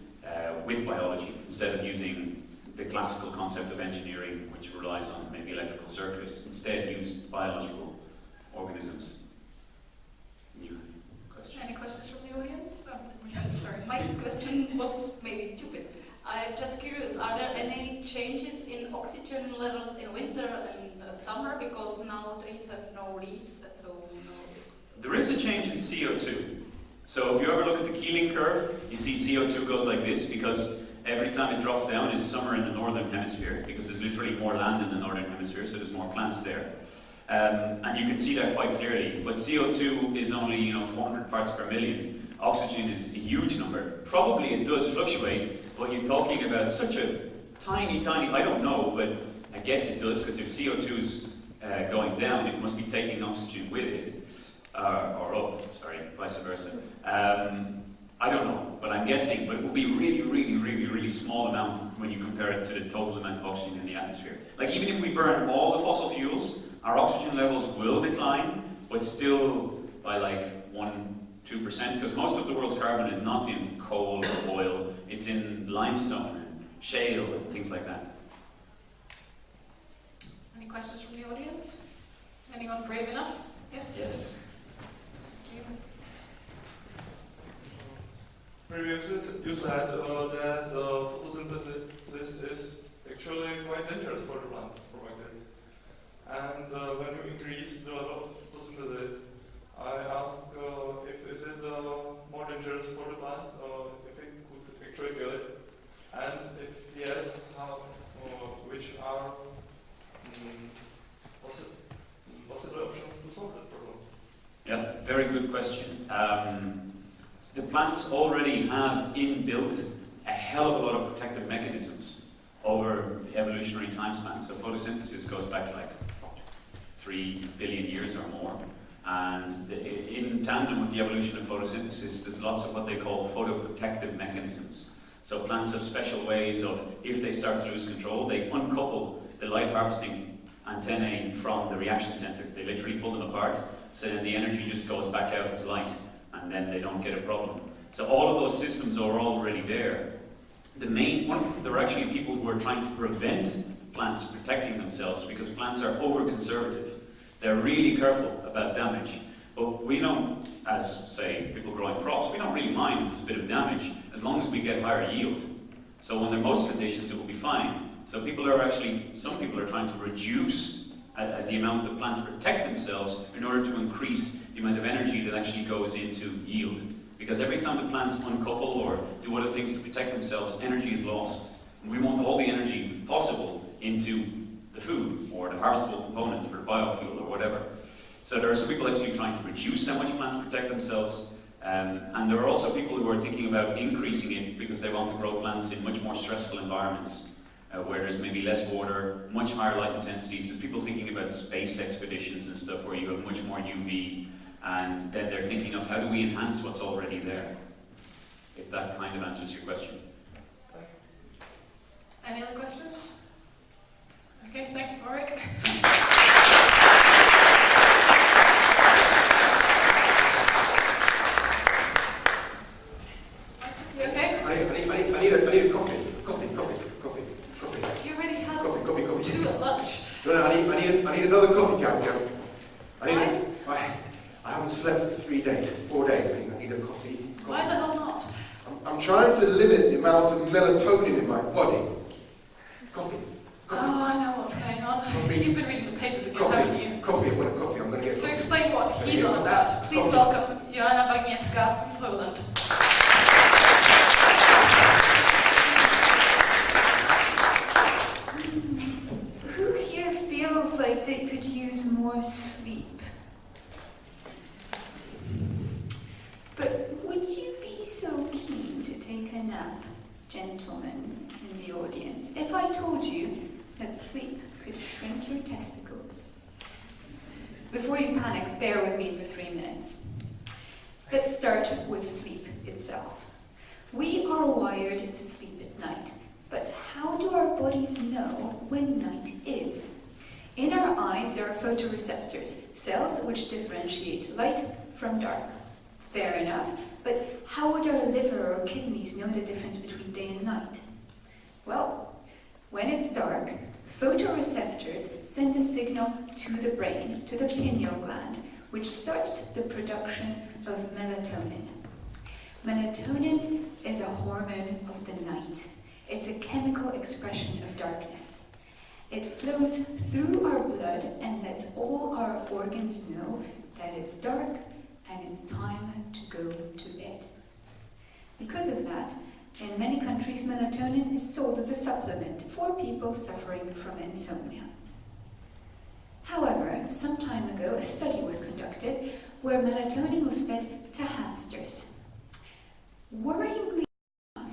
with biology, instead of using the classical concept of engineering, which relies on maybe electrical circuits, instead use biological organisms. New question. Any questions from the audience? Oh, sorry. My question was maybe stupid. I'm just curious, are there any changes in oxygen levels in winter and summer? Because now trees have no leaves, so no. there is a change in CO2. So if you ever look at the Keeling curve, you see CO2 goes like this because every time it drops down is summer in the northern hemisphere because there's literally more land in the northern hemisphere, so there's more plants there. And you can see that quite clearly. But CO2 is only 400 parts per million. Oxygen is a huge number. Probably it does fluctuate, but you're talking about such a tiny, I don't know, but I guess it does because if CO2 is going down, it must be taking oxygen with it. Or up, sorry, vice versa. I don't know, but I'm guessing, but it will be really small amount when you compare it to the total amount of oxygen in the atmosphere. Like even if we burn all the fossil fuels, our oxygen levels will decline, but still by like 1-2%, because most of the world's carbon is not in coal or oil, it's in limestone and shale and things like that. Any questions from the audience? Anyone brave enough? Yes? Yes. Previously, you said that photosynthesis is actually quite dangerous for the plants, for bacteria. And when you increase the level of photosynthesis, I ask if is it more dangerous for the plant, if it could actually kill it, and if yes, how, which are possible options to solve that problem? Yeah, very good question. The plants already have inbuilt a hell of a lot of protective mechanisms over the evolutionary time span. So photosynthesis goes back like 3 billion years or more. And in tandem with the evolution of photosynthesis, there's lots of what they call photoprotective mechanisms. So plants have special ways of, if they start to lose control, they uncouple the light harvesting antennae from the reaction center. They literally pull them apart, so then the energy just goes back out as light, and then they don't get a problem. So all of those systems are already there. The main one, there are actually people who are trying to prevent plants protecting themselves because plants are over-conservative. They're really careful about damage. But we don't, as, say, people growing crops, we don't really mind a bit of damage as long as we get higher yield. So under most conditions, it will be fine. So people are actually, some people are trying to reduce the amount that plants protect themselves in order to increase the amount of energy that actually goes into yield. Because every time the plants uncouple or do other things to protect themselves, energy is lost. And we want all the energy possible into the food or the harvestable component for biofuel or whatever. So there are some people actually trying to reduce how much plants protect themselves. And there are also people who are thinking about increasing it because they want to grow plants in much more stressful environments. Where there's maybe less water, much higher light intensities. There's people thinking about space expeditions and stuff where you have much more UV, and then they're thinking of how do we enhance what's already there, if that kind of answers your question. Any other questions? Okay, thank you, Warwick. You okay? I need a coffee. You already had Coffee. 2 at lunch. No, I need another coffee, Captain. I haven't slept for 3 days, 4 days. I need a coffee. Why the hell not? I'm trying to limit the amount of melatonin in my body. Coffee. Oh, I know what's going on. Coffee. You've been reading the papers again, haven't you? Coffee. I want a coffee. I'm going to get To coffee. explain what he's on about, please welcome Joanna Bagniewska from Poland. Who here feels like they could use more sleep? But would you be so keen to take a nap, gentlemen in the audience, if I told you that sleep could shrink your testicles? Before you panic, bear with me for 3 minutes. Let's start with sleep itself. We are wired to sleep at night, but how do our bodies know when night is? In our eyes, there are photoreceptors, cells which differentiate light from dark. Fair enough, but how would our liver or kidneys know the difference between day and night? Well, when it's dark, photoreceptors send a signal to the brain, to the pineal gland, which starts the production of melatonin. Melatonin is a hormone of the night. It's a chemical expression of darkness. It flows through our blood and lets all our organs know that it's dark and it's time to go to bed. Because of that, in many countries, melatonin is sold as a supplement for people suffering from insomnia. However, some time ago, a study was conducted where melatonin was fed to hamsters. Worryingly enough,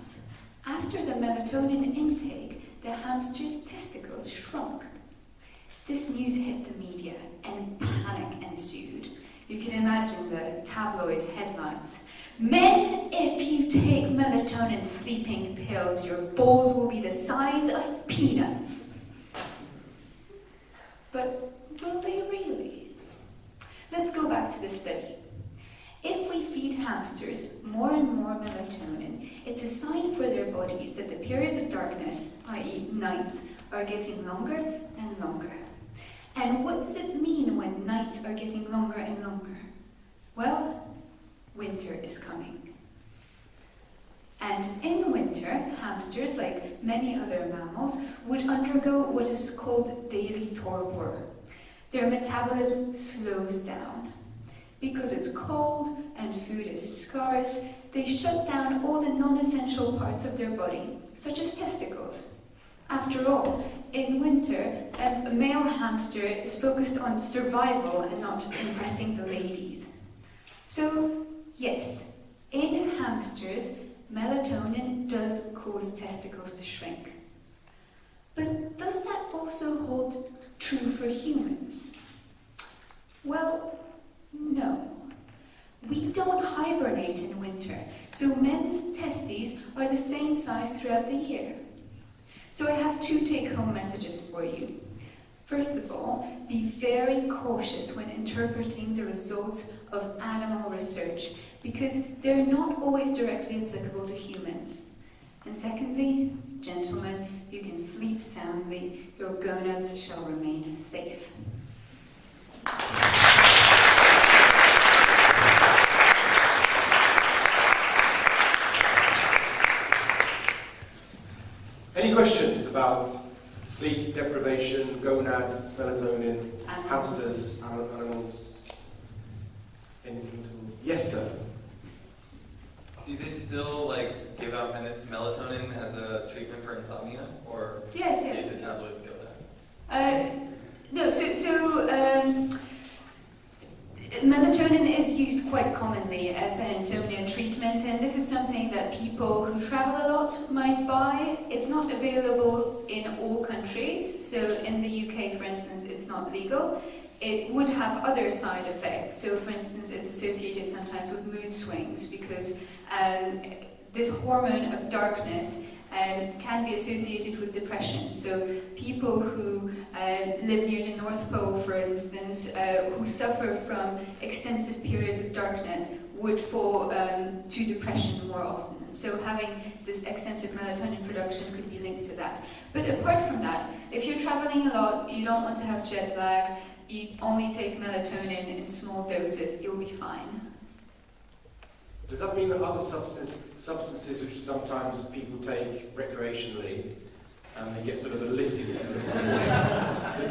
after the melatonin intake, the hamsters' testicles shrunk. This news hit the media and panic ensued. You can imagine the tabloid headlines. Men, if you take melatonin sleeping pills, your balls will be the size of peanuts. But will they really? Let's go back to the study. If we feed hamsters more and more melatonin, it's a sign for their bodies that the periods of darkness, i.e. nights, are getting longer and longer. And what does it mean when nights are getting longer and longer? Well, winter is coming. And in winter, hamsters, like many other mammals, would undergo what is called daily torpor. Their metabolism slows down. Because it's cold and food is scarce, they shut down all the non-essential parts of their body, such as testicles. After all, in winter, a male hamster is focused on survival and not impressing the ladies. So, yes, in hamsters, melatonin does cause testicles to shrink. But does that also hold true for humans? Well, no. We don't hibernate in winter, so men's testes are the same size throughout the year. So I have two take-home messages for you. First of all, be very cautious when interpreting the results of animal research, because they're not always directly applicable to humans. And secondly, gentlemen, you can sleep soundly. Your gonads shall remain safe. Any questions about sleep deprivation, gonads, melatonin, hamsters, animals? Anything at all? Yes, sir. Do they still give out melatonin as a treatment for insomnia, or Yes. do the tabloids kill that? No, melatonin is used quite commonly as an insomnia treatment, and this is something that people who travel a lot might buy. It's not available in all countries, so in the UK, for instance, it's not legal. It would have other side effects. So, for instance, it's associated sometimes with mood swings because this hormone of darkness can be associated with depression. So people who live near the North Pole, for instance, who suffer from extensive periods of darkness would fall to depression more often. So having this extensive melatonin production could be linked to that. But apart from that, if you're traveling a lot, you don't want to have jet lag, you only take melatonin in small doses, you'll be fine. Does that mean that other substances which sometimes people take recreationally, they get sort of a lifting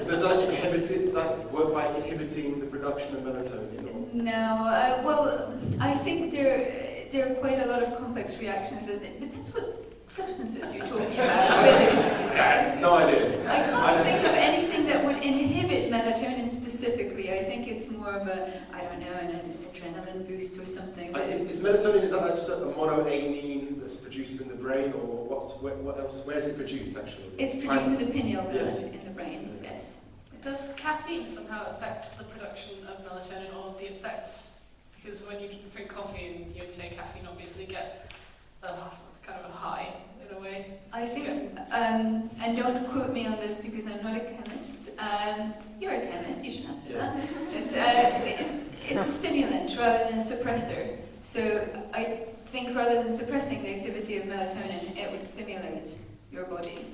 does that inhibit it? Does that work by inhibiting the production of melatonin? Or? No, well, I think there are quite a lot of complex reactions. It depends what substances you're talking about. No idea. I can't think of anything that would inhibit melatonin specifically. I think it's more of an adrenaline boost or something. But is melatonin, is that like just a monoamine that's produced in the brain, or what else? Where is it produced actually? It's produced in the pineal gland Yes. in the brain, yes. Does caffeine somehow affect the production of melatonin or the effects? Because when you drink coffee and you take caffeine, obviously get kind of a high in a way. I think, and don't quote me on this because I'm not a chemist. You're a chemist, you should answer that. It's a stimulant rather than a suppressor. So I think rather than suppressing the activity of melatonin, it would stimulate your body.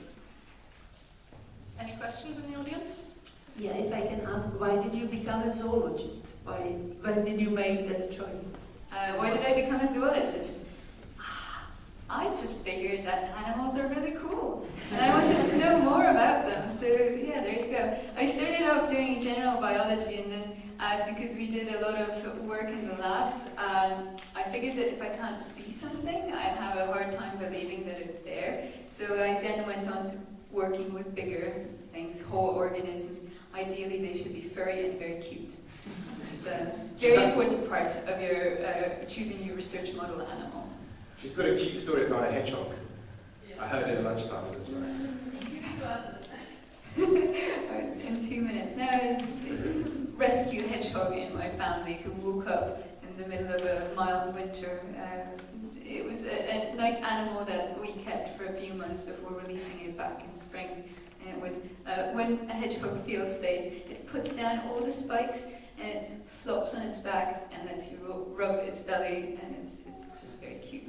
Any questions in the audience? Yeah, if I can ask, why did you become a zoologist? When did you make that choice? Why did I become a zoologist? I just figured that animals are really cool, and I wanted to know more about them. So yeah, there you go. I started off doing general biology, and then because we did a lot of work in the labs. I figured that if I can't see something, I have a hard time believing that it's there. So I then went on to working with bigger things, whole organisms. Ideally, they should be furry and very cute. It's a very important part of your choosing your research model animal. She's got a cute story about a hedgehog. I heard it at lunchtime with this right. In 2 minutes. Now, a rescue hedgehog in my family who woke up in the middle of a mild winter. It was a nice animal that we kept for a few months before releasing it back in spring. And it would, when a hedgehog feels safe, it puts down all the spikes and it flops on its back and lets you rub its belly, and it's just very cute.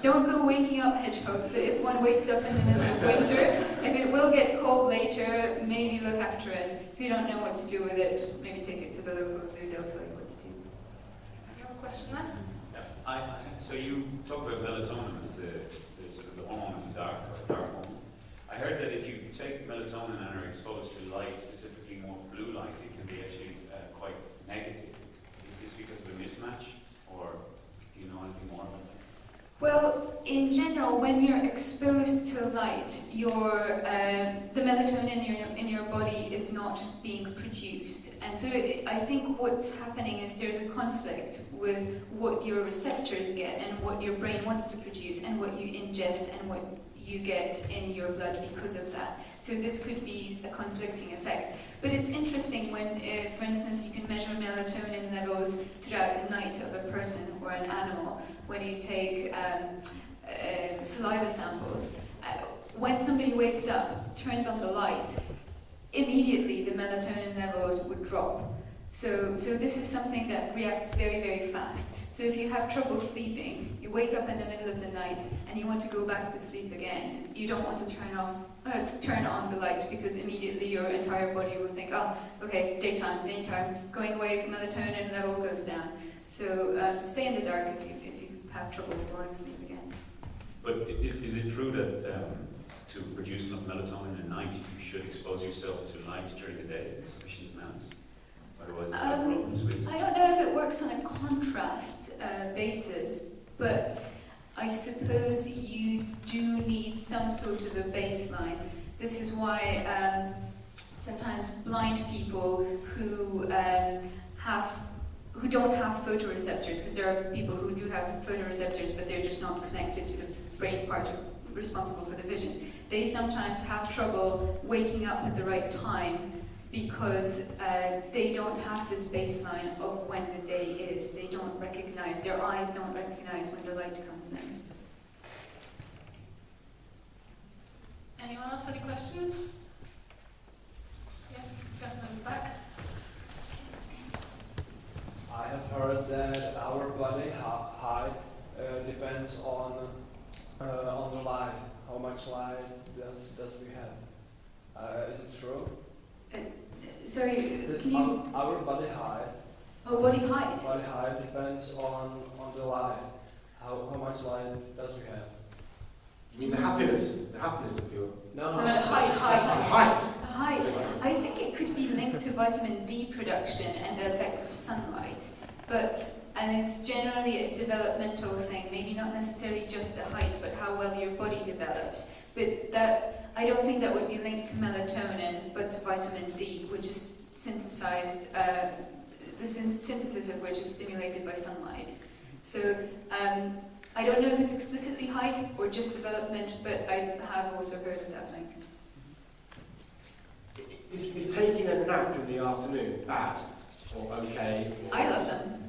Don't go waking up hedgehogs, but if one wakes up in the middle of winter, if it will get cold later, maybe look after it. If you don't know what to do with it, just maybe take it to the local zoo, they'll tell you what to do. You have a question there? Yeah. So you talk about melatonin as the sort of the hormone of the dark hormone. I heard that if you take melatonin and are exposed to light, specifically more blue light, it can be actually quite negative. Is this because of a mismatch, or do you know anything more about that? Well, in general, when you're exposed to light, the melatonin in your body is not being produced. And so I think what's happening is there's a conflict with what your receptors get and what your brain wants to produce and what you ingest and what you get in your blood because of that. So this could be a conflicting effect. But it's interesting when, for instance, you can measure melatonin levels throughout the night of a person or an animal. When you take saliva samples, when somebody wakes up, turns on the light, immediately the melatonin levels would drop. So this is something that reacts very, very fast. So if you have trouble sleeping, you wake up in the middle of the night and you want to go back to sleep again, you don't want to turn on the light, because immediately your entire body will think, oh, okay, daytime, going away, melatonin level goes down. So stay in the dark if you have trouble falling asleep again. But is it true that to produce enough melatonin at night, you should expose yourself to light during the day in sufficient amounts? Otherwise, you have problems with... I don't know if it works on a contrast basis, but I suppose you do need some sort of a baseline. This is why sometimes blind people who don't have photoreceptors, because there are people who do have photoreceptors, but they're just not connected to the brain part responsible for the vision. They sometimes have trouble waking up at the right time because they don't have this baseline of when the day is. They don't recognize, their eyes don't recognize when the light comes in. Anyone else any questions? Yes, gentleman in the back. I have heard that our body height depends on the light. How much light does we have? Is it true? Sorry, can you... Our body height. Oh, body height? Body height depends on the light. How much light does we have? You mean the happiness of your... No. Height. Height. I think it could be linked to vitamin D production and the effect of sunlight. And it's generally a developmental thing, maybe not necessarily just the height, but how well your body develops. But that, I don't think that would be linked to melatonin, but to vitamin D, which is synthesized, the synthesis of which is stimulated by sunlight. So I don't know if it's explicitly height or just development, but I have also heard of that link. Is taking a nap in the afternoon bad or okay? Or... I love them.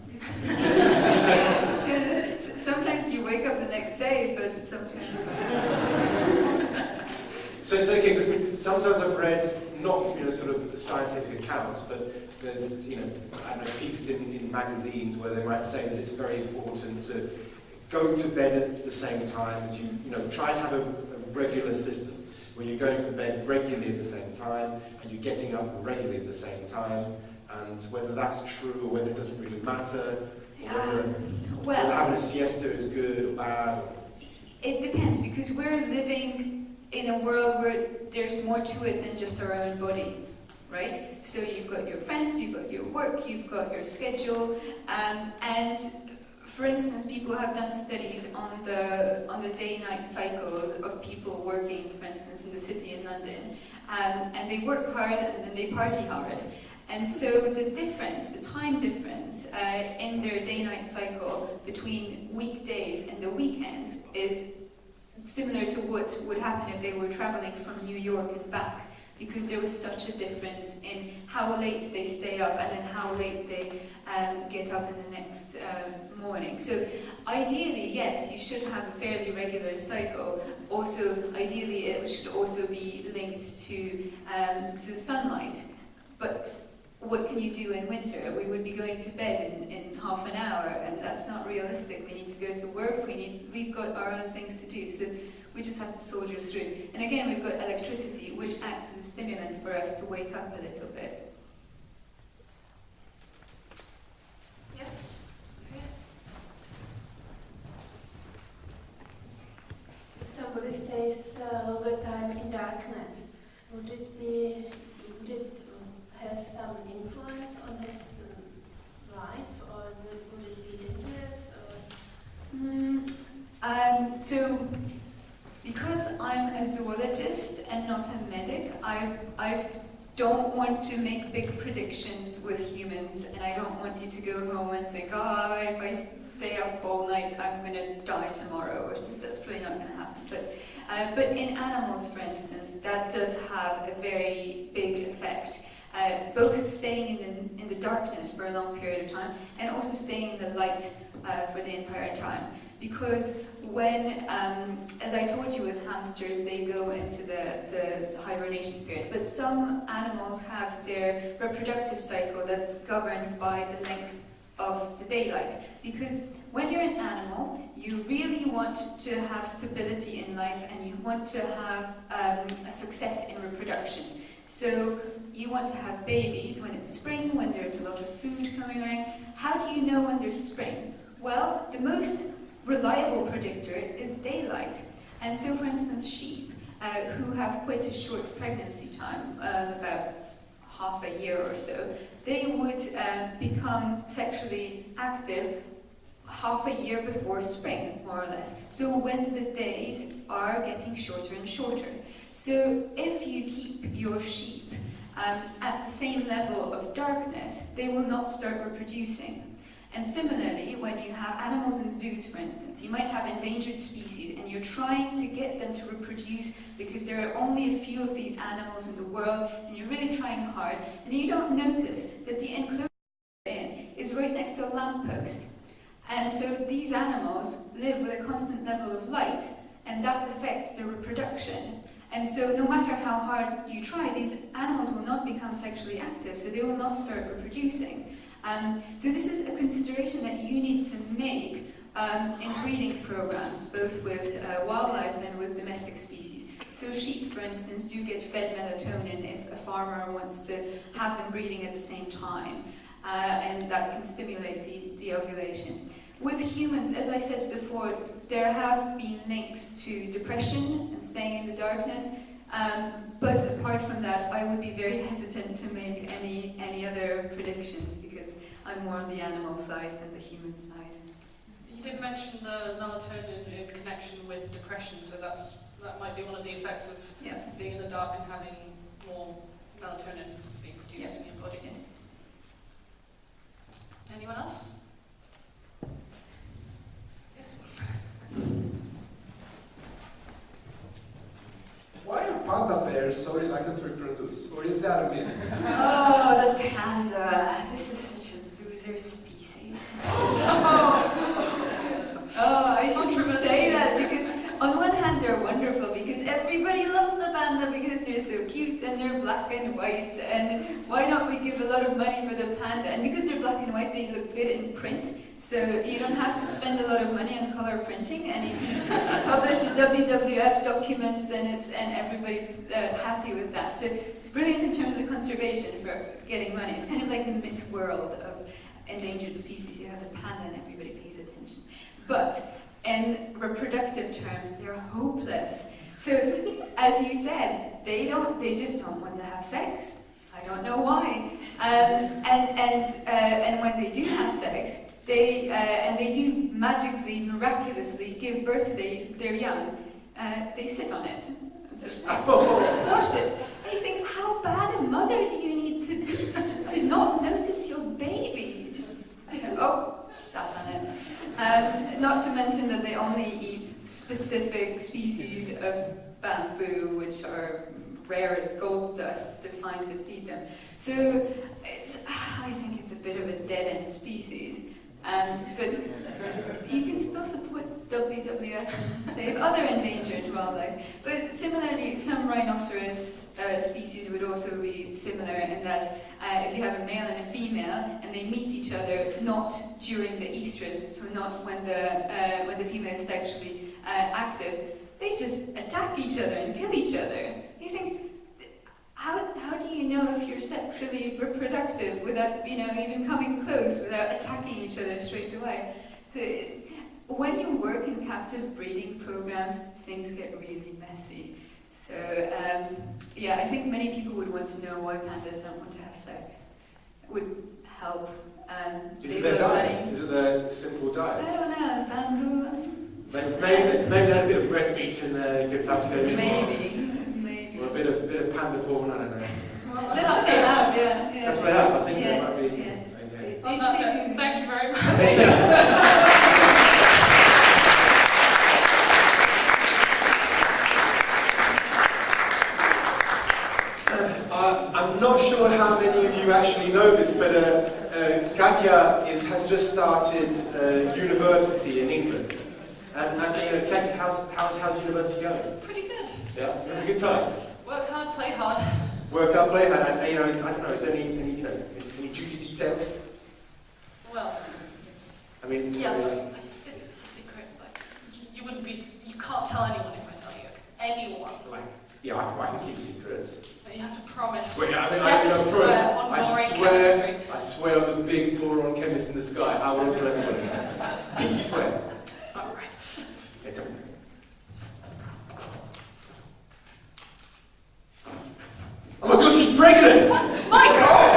Sometimes you wake up the next day, but sometimes... So again, because sometimes I've read, not sort of scientific accounts, but there's I don't know, pieces in magazines where they might say that it's very important to go to bed at the same time as you try to have a regular system where you're going to bed regularly at the same time and you're getting up regularly at the same time, and whether that's true or whether it doesn't really matter, or whether having a siesta is good or bad. It depends, because we're living in a world where there's more to it than just our own body, right? So you've got your friends, you've got your work, you've got your schedule, and for instance, people have done studies on the day-night cycle of people working, for instance, in the city in London, and they work hard and then they party hard. And so the difference, the time difference in their day-night cycle between weekdays and the weekends is similar to what would happen if they were traveling from New York and back, because there was such a difference in how late they stay up and then how late they get up in the next morning. So ideally, yes, you should have a fairly regular cycle. Also, ideally, it should also be linked to sunlight. But what can you do in winter? We would be going to bed in half an hour, and that's not realistic. We need to go to work, we've got our own things to do, so we just have to soldier through. And again, we've got electricity, which acts as a stimulant for us to wake up a little bit. Yes? If somebody stays a longer time in darkness, would it have some influence on his life, or would it be dangerous? So, because I'm a zoologist and not a medic, I don't want to make big predictions with humans, and I don't want you to go home and think, oh, if I stay up all night, I'm going to die tomorrow, or something. That's probably not going to happen. But in animals, for instance, that does have a very big effect. Both staying in the darkness for a long period of time and also staying in the light for the entire time. Because when, as I told you with hamsters, they go into the hibernation period, but some animals have their reproductive cycle that's governed by the length of the daylight. Because when you're an animal, you really want to have stability in life and you want to have a success in reproduction. So you want to have babies when it's spring, when there's a lot of food coming around. How do you know when there's spring? Well, the most reliable predictor is daylight. And so, for instance, sheep, who have quite a short pregnancy time, about half a year or so, they would become sexually active half a year before spring, more or less. So when the days are getting shorter and shorter. So if you keep your sheep at the same level of darkness, they will not start reproducing. And similarly, when you have animals in zoos, for instance, you might have endangered species and you're trying to get them to reproduce because there are only a few of these animals in the world and you're really trying hard, and you don't notice that the enclosure is right next to a lamppost. And so these animals live with a constant level of light, and that affects their reproduction. And so no matter how hard you try, these animals will not become sexually active, so they will not start reproducing. So this is a consideration that you need to make in breeding programs, both with wildlife and with domestic species. So sheep, for instance, do get fed melatonin if a farmer wants to have them breeding at the same time, and that can stimulate the ovulation. With humans, as I said before, there have been links to depression and staying in the darkness, but apart from that, I would be very hesitant to make any other predictions because I'm more on the animal side than the human side. You did mention the melatonin in connection with depression, so that might be one of the effects of being in the dark and having more melatonin being produced in your body. Yes. Anyone else? Yes. Why are panda bears so reluctant to reproduce? Or is that a myth? Oh, the panda. This is such a loser species. I shouldn't say that because on one hand they're wonderful because everybody loves the panda because they're so cute and they're black and white, and why not we give a lot of money for the panda? And because they're black and white, they look good in print, so you don't have to spend a lot of money on color printing, and you can publish the WWF documents, and everybody's happy with that. So brilliant in terms of conservation for getting money. It's kind of like the Miss World of endangered species. You have the panda and everybody pays attention. But in reproductive terms, they're hopeless. So, as you said, they just don't want to have sex. I I don't know why. And when they do have sex, they do magically, miraculously give birth to their young. They sit on it. Squash it. And you think, how bad a mother do you need to be to not notice your baby? Just sat on it. Not to mention that they only eat specific species of bamboo, which are rare as gold dust to find to feed them. So I think it's a bit of a dead-end species. But you can still support WWF and save other endangered wildlife. But similarly, some rhinoceros species would also be similar in that if you have a male and a female and they meet each other not during the estrus, so not when the female is sexually active, they just attack each other and kill each other. You think, how do you know if you're sexually reproductive without even coming close, without attacking each other straight away? So when you work in captive breeding programs, things get really messy. So I think many people would want to know why pandas don't want to have sex. It would help. Is it their diet? Is it their simple diet? I don't know. Bamboo. Maybe they had a bit of red meat in their good Patagonia. Maybe. Or a bit of panda porn, I don't know. Well, that's what they have, yeah. That's what they have, I think yes, it might be. Yes. Okay. On that note, thank you very much. I'm not sure how many of you actually know this, but Katja has just started university in England. And Katja, how's university going? Pretty good. Yeah, having a good time. Work hard, play hard. Work hard, play hard. And, I don't know. Is there any juicy details? Well, I mean, yeah, it's a secret. Like you can't tell anyone if I tell you. Anyone. I can keep secrets. But you have to promise. Wait, you have to swear on boring chemistry. I swear on the big boron chemist in the sky. I won't tell anyone. Pinky swear. All right. Okay, tell me. Oh my God, she's pregnant! Michael!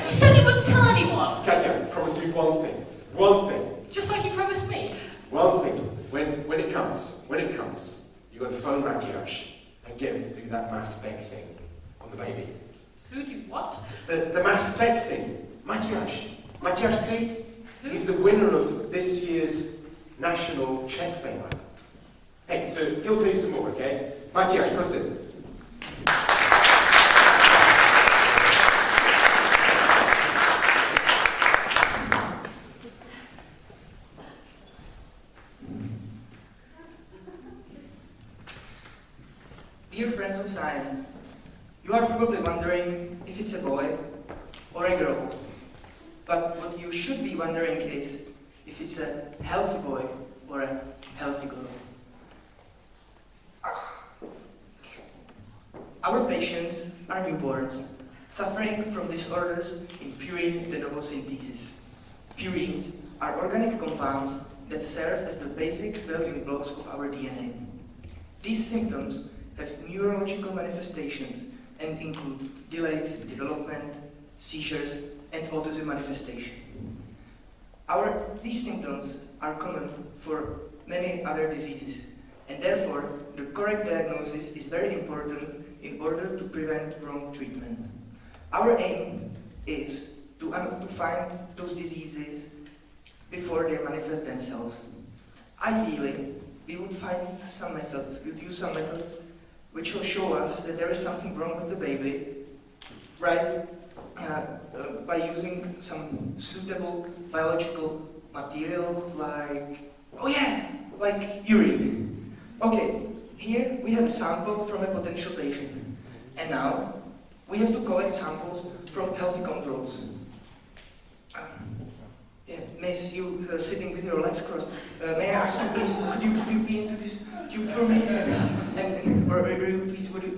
You said you wouldn't tell anyone. Katja, promise me one thing. One thing. Just like you promised me. One thing. When it comes, you got to phone Matthias and get him to do that mass spec thing on the baby. Who do what? The mass spec thing. Matthias Kate. He's the winner of this year's National Czech Fame Lab. Hey, he'll tell you some more, okay? Matthias, proceed. Dear friends of science, you are probably wondering if it's a boy or a girl. But what you should be wondering is if it's a healthy boy or a healthy girl. Our patients are newborns, suffering from disorders in purine adenosynthesis. Purines are organic compounds that serve as the basic building blocks of our DNA. These symptoms have neurological manifestations and include delayed development, seizures, and autism manifestation. These symptoms are common for many other diseases, and therefore the correct diagnosis is very important in order to prevent wrong treatment. Our aim is to find those diseases before they manifest themselves. Ideally, we would use some method which will show us that there is something wrong with the baby, right? By using some suitable biological material like urine. Okay, here we have a sample from a potential patient. And now we have to collect samples from healthy controls. Miss, you sitting with your legs crossed. May I ask you, please, could you be into this tube for me? Or you please, would you,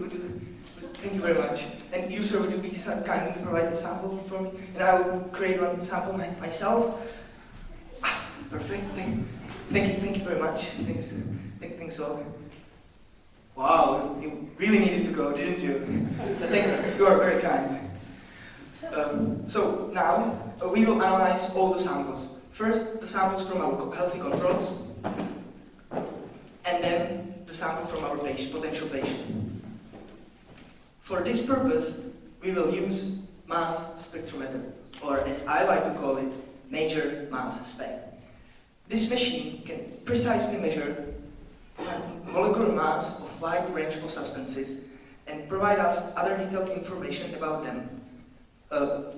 thank you very much. And you, sir, would you be so kind to provide the sample for me? And I will create one sample myself. Perfect, thank you very much. Thanks all. Wow, really needed to go, didn't you? Thank you. You are very kind. So now we will analyze all the samples. First, the samples from our healthy controls, and then the sample from our potential patient. For this purpose, we will use mass spectrometer, or as I like to call it, major mass spec. This machine can precisely measure molecular mass of wide range of substances and provide us other detailed information about them.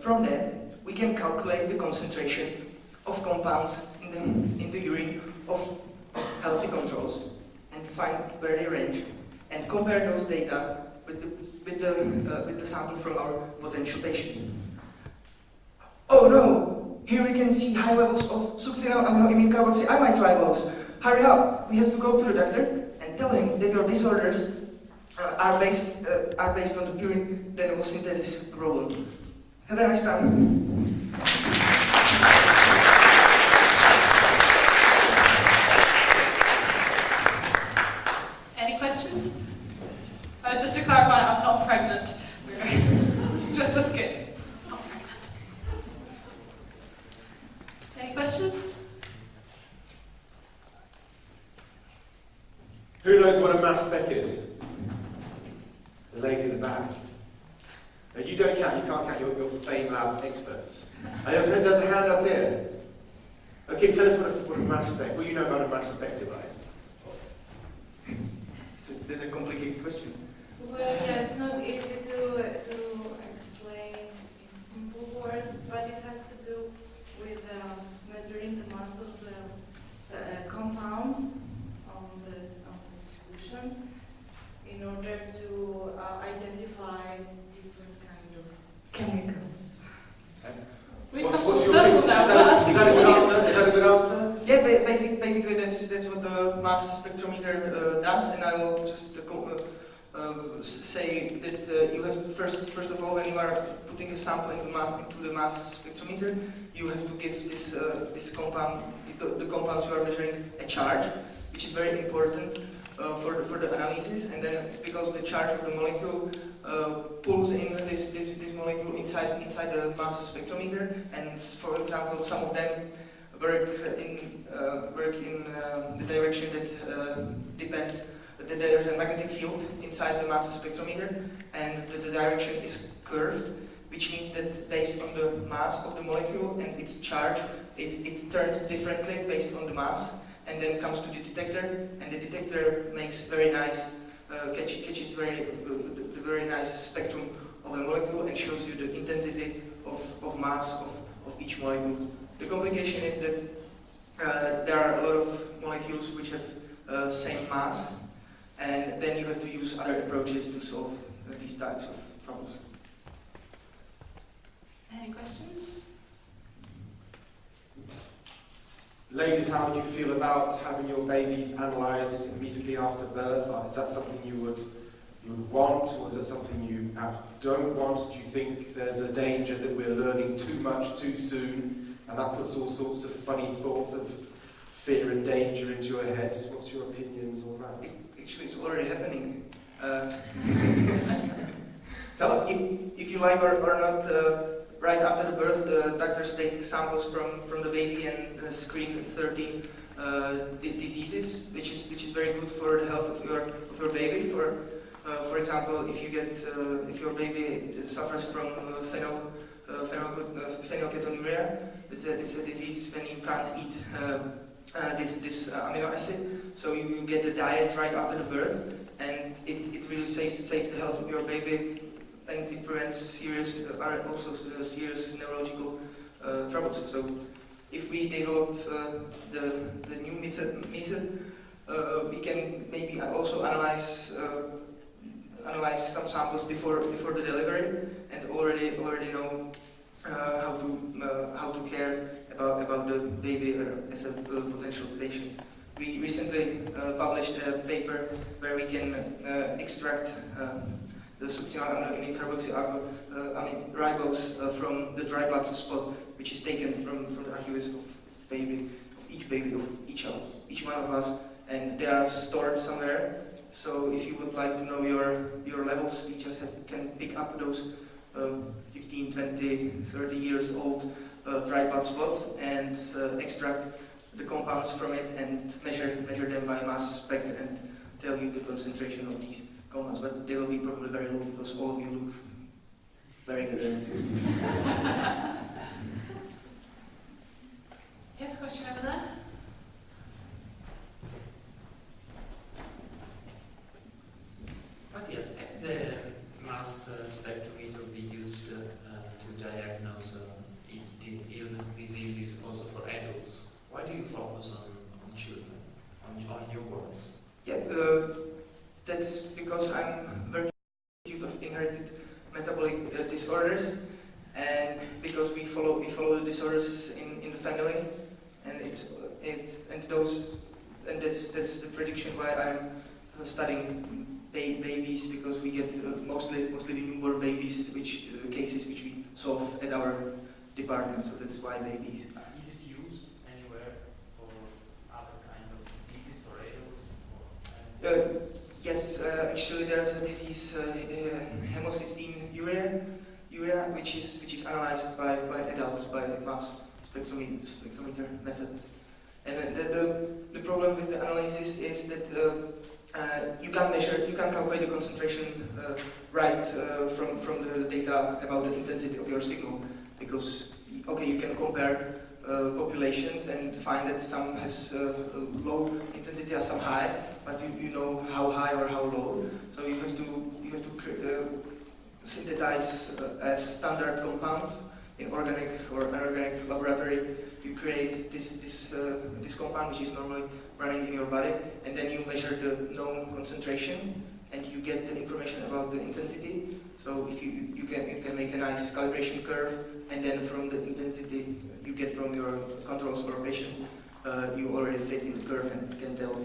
From that, we can calculate the concentration of compounds in the urine of healthy controls and find where they range, and compare those data with the sample from our potential patient. Oh no! Here we can see high levels of succinylaminoamine carboxyamide ribose. Hurry up! We have to go to the doctor and tell him that your disorders are based on the purine denable synthesis problem. Have a nice time. Any questions? Just to clarify, I'm not pregnant. Just a skit. Not pregnant. Any questions? Who knows what a mass spec is? The lady in the back. No, you don't count, you can't count, you're FameLab experts. There's a hand up here. Okay, tell us what a mass spec, what do you know about a mass spec device? There's a complicated question. Well, yeah, it's not easy to explain in simple words, but it has to do with measuring the mass of the compounds on the solution in order to identify different kind of chemicals. We have to settle now. Is that a good answer? Yeah, basically that's what the mass spectrometer does, and I will just say that you have first of all, when you are putting a sample into the mass spectrometer, you have to give this compound, the compounds you are measuring, a charge, which is very important for the analysis, and then because the charge of the molecule pulls in this molecule inside the mass spectrometer, and for example, some of them work in the direction that depends. There's a magnetic field inside the mass spectrometer, and the direction is curved, which means that based on the mass of the molecule and its charge, it turns differently based on the mass, and then comes to the detector, and the detector makes very nice catches the very nice spectrum of a molecule and shows you the intensity of mass of each molecule. The complication is that there are a lot of molecules which have same mass, and then you have to use other approaches to solve these types of problems. Any questions? Ladies, how would you feel about having your babies analysed immediately after birth? Is that something you would want, or is it something you don't want? Do you think there's a danger that we're learning too much too soon, and that puts all sorts of funny thoughts of fear and danger into your heads? What's your opinions on that? Actually, it's already happening. Tell us. If you like or not, right after the birth, the doctors take samples from the baby and screen 13 diseases, which is very good for the health of your baby. For example, if your baby suffers from phenylketonuria, it's a disease when you can't eat this amino acid, so you get the diet right after the birth, and it really saves the health of your baby, and it prevents serious neurological troubles. So if we develop the new method, we can maybe also analyze some samples before the delivery, and already know how to care about the baby as a potential patient. We recently published a paper where we can extract the succinylaminoamine carboxyamide ribose from the dry blood spot, which is taken from the Achilles of each baby of each one of us, and they are stored somewhere. So if you would like to know your levels, you just can pick up those 15, 20, 30 years old dried blood spots and extract the compounds from it and measure them by mass spec and tell you the concentration of these compounds. But they will be probably very low because all of you look very good. Yes, question over there. Matthias, can the mass spectrometer be used to diagnose illness diseases also for adults? Why do you focus on children, on newborns? Yeah, that's because I'm working in the Institute of Inherited Metabolic Disorders, and because we follow the disorders in the family, and that's the prediction why I'm studying babies, because we get mostly the newborn babies, cases which we solve at our department. So that's why babies. Is it used anywhere for other kind of diseases for adults? Yes, actually there's a disease, homocysteine urea, which is analyzed by adults by mass spectrometer methods. And the problem with the analysis is that you can calculate the concentration right from the data about the intensity of your signal, because you can compare populations and find that some has low intensity and some high, but you know how high or how low. So you have to synthesize a standard compound in organic or inorganic laboratory. You create this compound, which is normally running in your body, and then you measure the known concentration, and you get the information about the intensity. So if you can make a nice calibration curve, and then from the intensity you get from your controls or patients, you already fit in the curve and can tell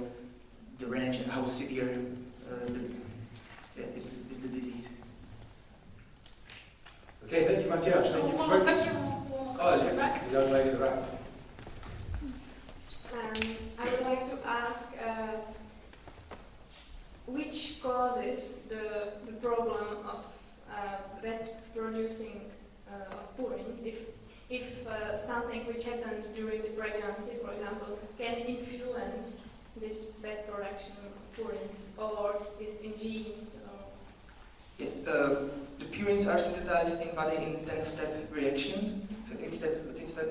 the range and how severe is the disease. Okay, thank you, Matthias. Thank you. One more question. Back. The young lady in the back. I would like to ask which causes the problem of vet producing of purines, if something which happens during the pregnancy, for example, can influence this vet production of purines, or is it in genes? Yes, the purines are synthesized in body in 10-step reactions,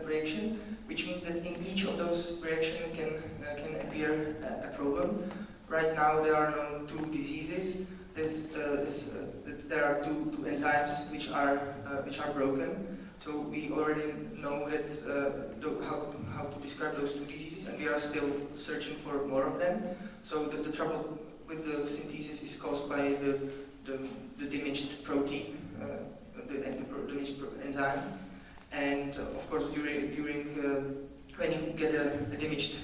reaction, which means that in each of those reactions can appear a problem. Right now there are known two diseases. There are two enzymes which are broken. So we already know that how to describe those two diseases, and we are still searching for more of them. So the trouble with the synthesis is caused by the damaged protein, the damaged enzyme, and of course during when you get a damaged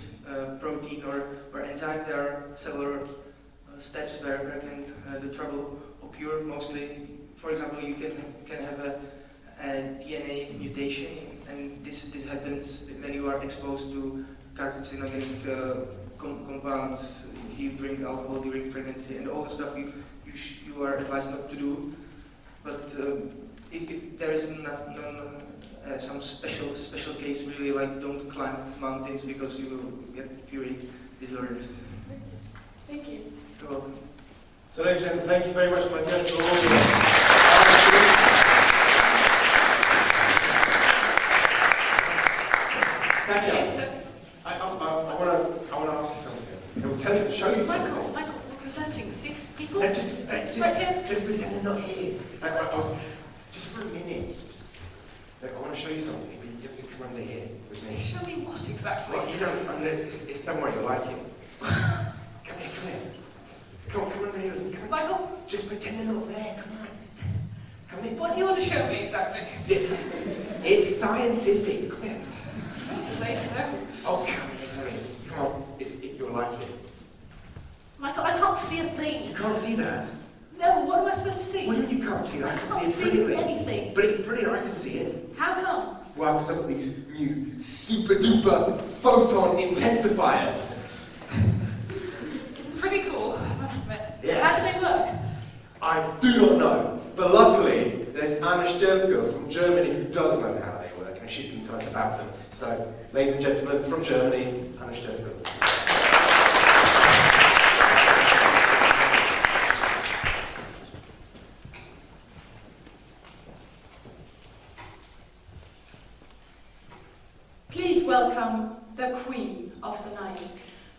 protein or enzyme, there are several steps where the trouble occur. Mostly, for example, you can have a DNA mutation, and this happens when you are exposed to carcinogenic compounds, if you drink alcohol during pregnancy, and all the stuff you are advised not to do. But if there is some special case, really, like don't climb mountains because you will get purine disorders. Thank you. You're welcome. So ladies and gentlemen, thank you very much, Matthias, for all your I want to ask you something. I will show you something. Michael, we're presenting. See, people. Just pretend they're not here. Just for a minute. I want to show you something, but you have to come under here with me. Show me what exactly? Well, don't worry, you'll like it. Come here. Come under here. Come on. Michael? Just pretend they're not there. Come on. Come in. What do you want to show me exactly? It's scientific. Come here. You say so. Oh, come here. Come on. You'll like it. Michael, I can't see a thing. You can't see that? No, what am I supposed to see? What do you mean you can't see that? I can't can see it brilliantly. anything. But it's brilliant, I can see it. How come? Well, because I've got these new super duper photon intensifiers. I do not know. But luckily, there's Anna Stürkel from Germany who does know how they work, and she's going to tell us about them. So, ladies and gentlemen, from Germany, Anna Stürkel. Please welcome the Queen of the Night,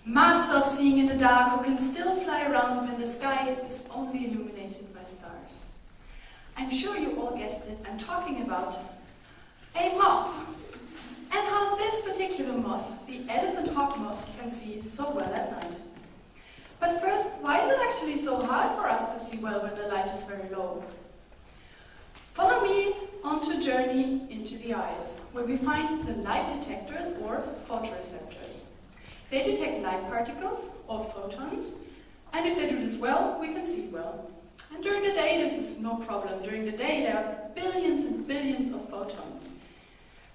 master of seeing in the dark, who can still fly around when the sky is only illuminated by stars. I'm sure you all guessed it, I'm talking about a moth, and how this particular moth, the elephant hawk moth, can see so well at night. But first, why is it actually so hard for us to see well when the light is very low? Follow me on a journey into the eyes, where we find the light detectors or photoreceptors. They detect light particles or photons, and if they do this well, we can see well. And during the day, this is no problem. During the day, there are billions and billions of photons.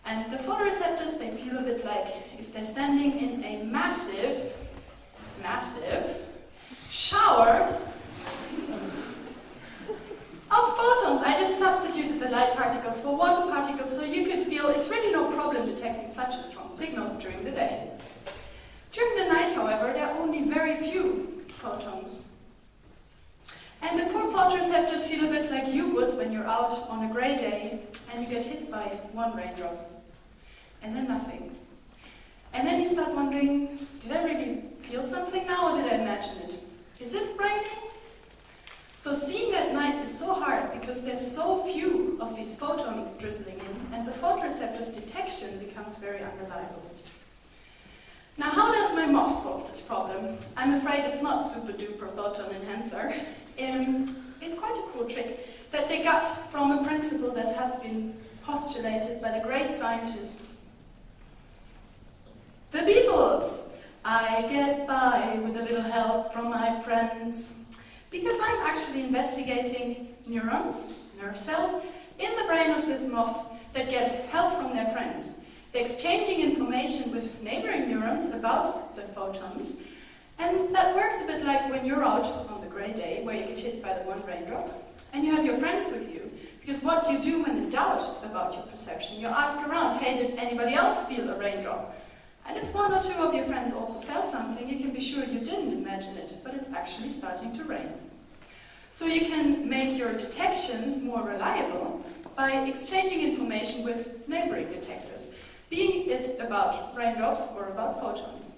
And the photoreceptors, they feel a bit like if they're standing in a massive shower of photons. I just substituted the light particles for water particles so you could feel it's really no problem detecting such a strong signal during the day. During the night, however, there are only very few photons. And the poor photoreceptors feel a bit like you would when you're out on a grey day and you get hit by one raindrop. And then nothing. And then you start wondering, did I really feel something now or did I imagine it? Is it raining? So seeing at night is so hard because there's so few of these photons drizzling in, and the photoreceptor's detection becomes very unreliable. Now, how does my moth solve this problem? I'm afraid it's not super duper photon enhancer. It's quite a cool trick that they got from a principle that has been postulated by the great scientists. The Beatles! I get by with a little help from my friends. Because I'm actually investigating neurons, nerve cells, in the brain of this moth that get help from their friends. They're exchanging information with neighboring neurons about the photons, and that works a bit like when you're out on the grey day where you get hit by the one raindrop, and you have your friends with you. Because what do you do when in doubt about your perception? You ask around, hey, did anybody else feel a raindrop? And if one or two of your friends also felt something, you can be sure you didn't imagine it, but it's actually starting to rain. So you can make your detection more reliable by exchanging information with neighboring detectors, being it about raindrops or about photons.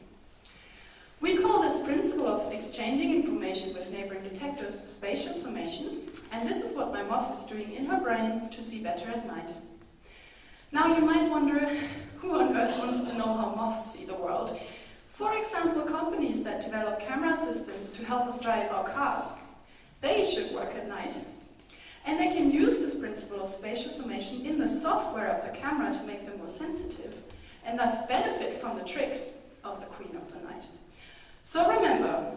We call this principle of exchanging information with neighboring detectors spatial summation, and this is what my moth is doing in her brain to see better at night. Now you might wonder, who on earth wants to know how moths see the world? For example, companies that develop camera systems to help us drive our cars. They should work at night. And they can use this principle of spatial summation in the software of the camera to make them more sensitive, and thus benefit from the tricks of the Queen of the Night. So remember,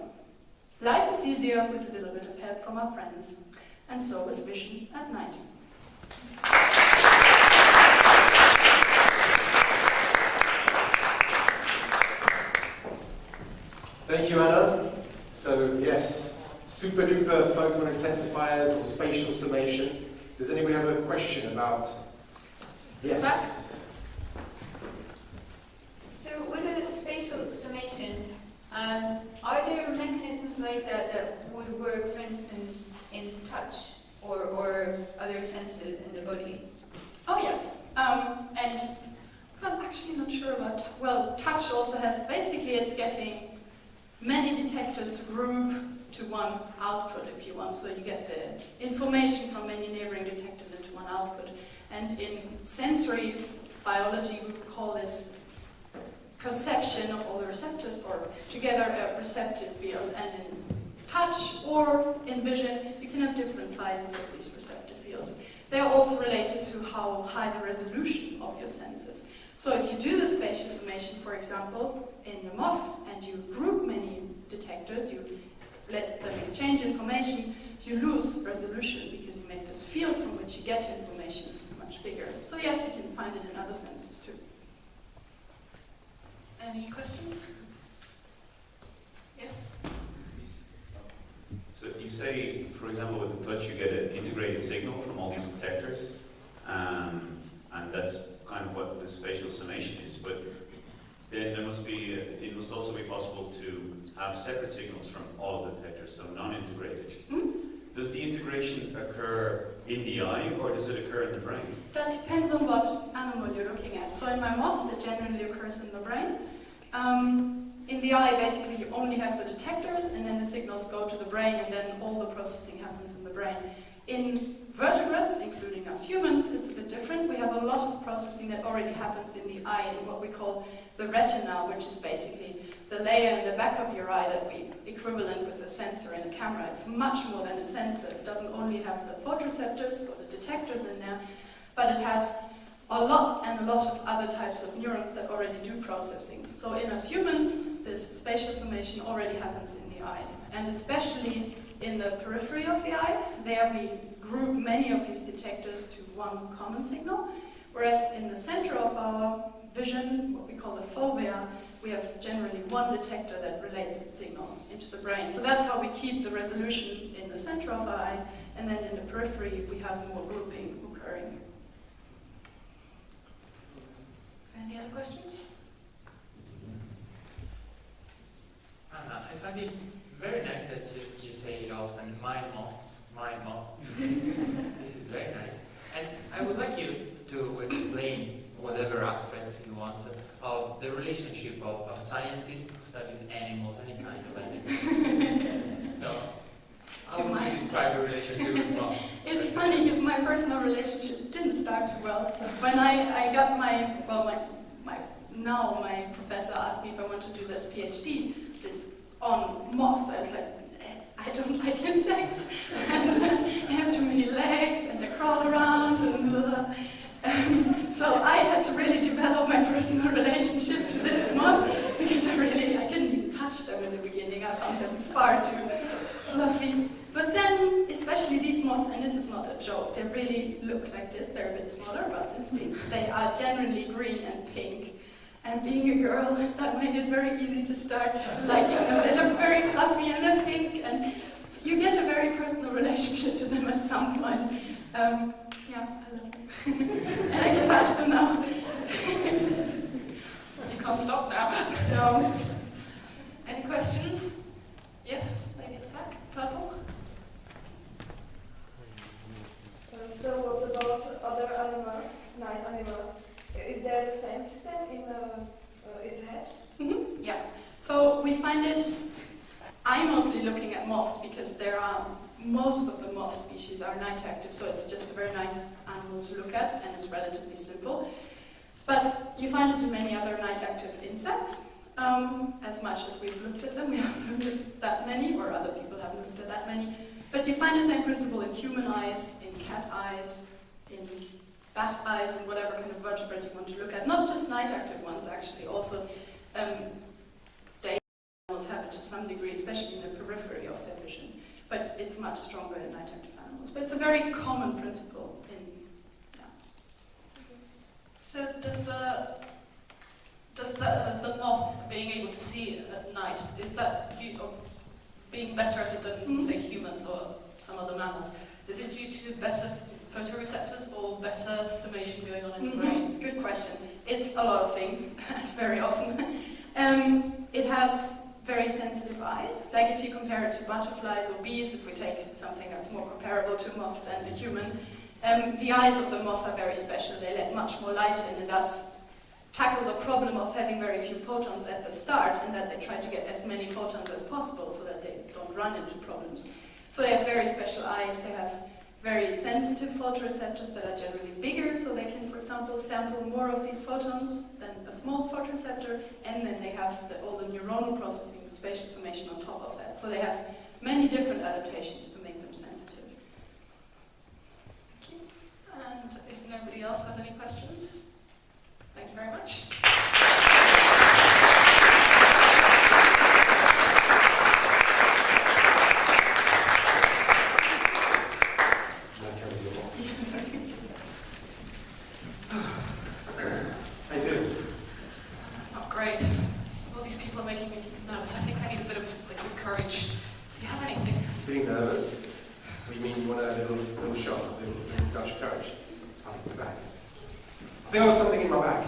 life is easier with a little bit of help from our friends, and so is vision at night. Thank you, Anna. So, yes, super duper photon intensifiers or spatial summation. Does anybody have a question about? Yes. So, with the spatial summation, are there mechanisms like that would work, for instance, in touch or other senses in the body? Oh yes, and I'm actually not sure about, well, touch also has, basically it's getting many detectors to group to one output, if you want, so you get the information from many neighboring detectors into one output. And in sensory biology, we would call this perception of all the receptors, or together a receptive field. And in touch or in vision, you can have different sizes of these receptive fields. They are also related to how high the resolution of your senses. So if you do the spatial summation, for example, in the moth, and you group many detectors, you let them exchange information, you lose resolution because you make this field from which you get information much bigger. So yes, you can find it in other senses too. Any questions? Yes? So you say, for example, with the touch, you get an integrated signal from all these detectors, and that's kind of what the spatial summation is. But then there must be, it must also be possible to have separate signals from all the detectors, so non-integrated. Does the integration occur in the eye, or does it occur in the brain? That depends on what animal you're looking at. So in my moths, it generally occurs in the brain. In the eye, basically, you only have the detectors, and then the signals go to the brain, and then all the processing happens in the brain. In vertebrates, including us humans, it's a bit different. We have a lot of processing that already happens in the eye, in what we call the retina, which is basically the layer in the back of your eye that we equivalent with a sensor in a camera. It's much more than a sensor. It doesn't only have the photoreceptors or the detectors in there, but it has a lot of other types of neurons that already do processing. So in us humans, this spatial summation already happens in the eye, and especially in the periphery of the eye. There we group many of these detectors to one common signal, whereas in the center of our vision, what we call the fovea, we have generally one detector that relates the signal into the brain. So that's how we keep the resolution in the center of our eye, and then in the periphery we have more grouping occurring. Any other questions? Anna, I find it very nice that you say often, my moths. This is very nice. And I would like you to explain whatever aspects you want of the relationship of a scientist who studies animals, any kind of animal. So, how would you describe your relationship with moths? It's funny because my personal relationship didn't start too well. When I got my professor asked me if I wanted to do this PhD on moths. I was like, I don't like insects, and they have too many legs, and they crawl around, and blah. So I had to really develop my personal relationship to this moth, because I didn't even touch them in the beginning. I found them far too fluffy. But then, especially these moths, and this is not a joke, they really look like this. They're a bit smaller, about this big. They are generally green and pink. And being a girl, that made it very easy to start liking them. They look very fluffy and they're pink, and you get a very personal relationship to them at some point. Yeah, I love them. And I can touch them now. You can't stop now. No. Any questions? Yes, lady at the back, purple. So what about other animals, night animals? Is there the same system in its head? Mm-hmm. Yeah. So we find it. I'm mostly looking at moths because most of the moth species are night active, so it's just a very nice animal to look at, and it's relatively simple. But you find it in many other night active insects. As much as we've looked at them, we haven't looked at that many, or other people haven't looked at that many. But you find the same principle in human eyes, in cat eyes, in bat eyes, and whatever kind of vertebrate you want to look at. Not just night-active ones, actually. Also, day animals have it to some degree, especially in the periphery of their vision. But it's much stronger in night-active animals. But it's a very common principle in. Yeah. So does the moth being able to see at night, is that due, or being better at it than, say, humans or some other mammals, is it due to better photoreceptors or better summation going on in the brain? Good question. It's a lot of things, as very often. It has very sensitive eyes. Like if you compare it to butterflies or bees, if we take something that's more comparable to a moth than a human, the eyes of the moth are very special. They let much more light in, and thus tackle the problem of having very few photons at the start, and that they try to get as many photons as possible so that they don't run into problems. So they have very special eyes. They have very sensitive photoreceptors that are generally bigger, so they can, for example, sample more of these photons than a small photoreceptor, and then they have all the neuronal processing, the spatial summation on top of that. So they have many different adaptations to make them sensitive. Thank you. And if nobody else has any questions, thank you very much. How you feeling? Not great. All these people are making me nervous. I think I need a bit of liquid courage. Do you have anything? Feeling nervous? think there's something in my bag.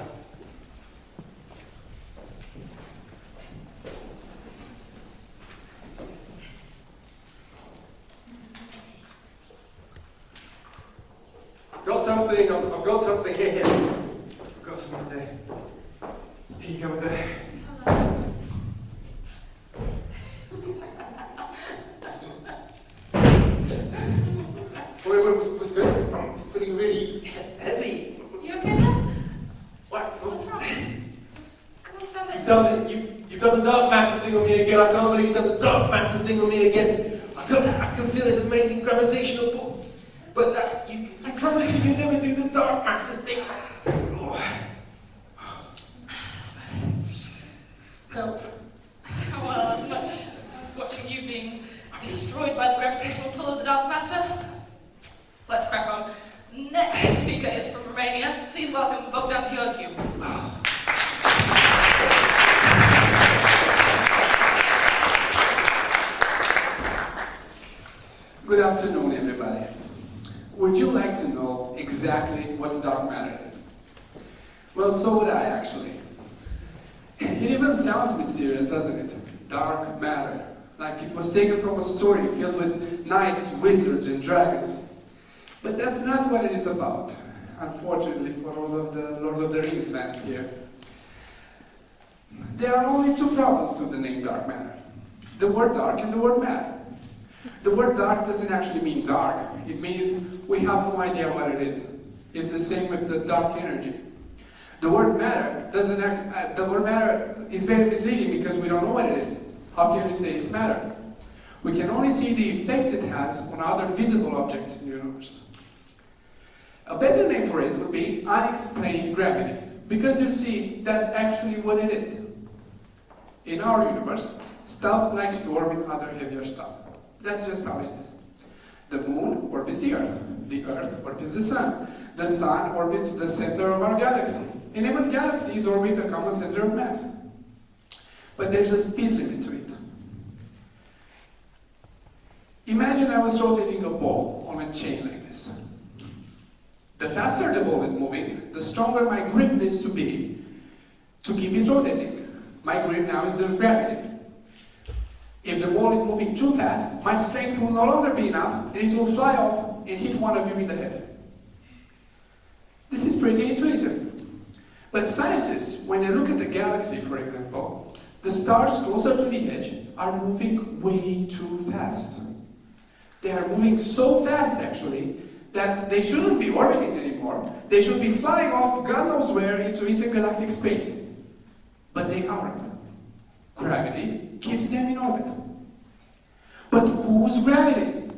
I've got something here. I've got something there. Here you go with there. What's good? I'm feeling really heavy. You okay there? What? What's wrong? Come on, stand You've done the dark matter thing on me again. I can't believe you've done the dark matter thing on me again. I can feel this amazing gravitational pull. But I promise you, never do the dark matter thing. Oh. Help. Well, as much as watching you being destroyed by the gravitational pull of the dark matter, let's crack on. Next speaker is from Romania. Please welcome Bogdan Gheorghiu. Good afternoon, everybody. Would you like to know exactly what dark matter is? Well, so would I, actually. It even sounds mysterious, doesn't it? Dark matter. Like it was taken from a story filled with knights, wizards, and dragons. But that's not what it is about, unfortunately for all of the Lord of the Rings fans here. There are only two problems with the name dark matter. The word dark and the word matter. The word dark doesn't actually mean dark. It means we have no idea what it is. It's the same with the dark energy. The word matter is very misleading because we don't know what it is. How can we say it's matter? We can only see the effects it has on other visible objects in the universe. A better name for it would be unexplained gravity, because you see, that's actually what it is. In our universe, stuff likes to orbit other heavier stuff. That's just how it is. The moon orbits the Earth orbits the sun orbits the center of our galaxy, and even galaxies orbit a common center of mass. But there's a speed limit to it. Imagine I was rotating a ball on a chain like this. The faster the ball is moving, the stronger my grip needs to be to keep it rotating. My grip now is the gravity. If the ball is moving too fast, my strength will no longer be enough, and it will fly off and hit one of you in the head. This is pretty intuitive. But scientists, when they look at the galaxy, for example, the stars closer to the edge are moving way too fast. They are moving so fast, actually, that they shouldn't be orbiting anymore. They should be flying off God knows where into intergalactic space. But they aren't. Gravity keeps them in orbit. But whose gravity?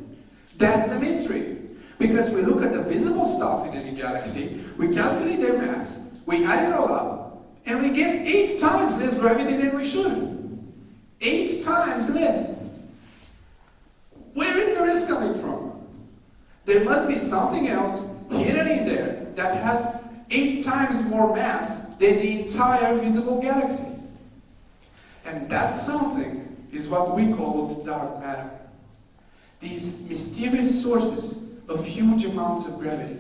That's the mystery. Because we look at the visible stuff in any galaxy, we calculate their mass, we add it all up, and we get 8 times less gravity than we should. 8 times less. Where is the rest coming from? There must be something else hidden in there that has 8 times more mass than the entire visible galaxy. And that something is what we call dark matter. These mysterious sources of huge amounts of gravity.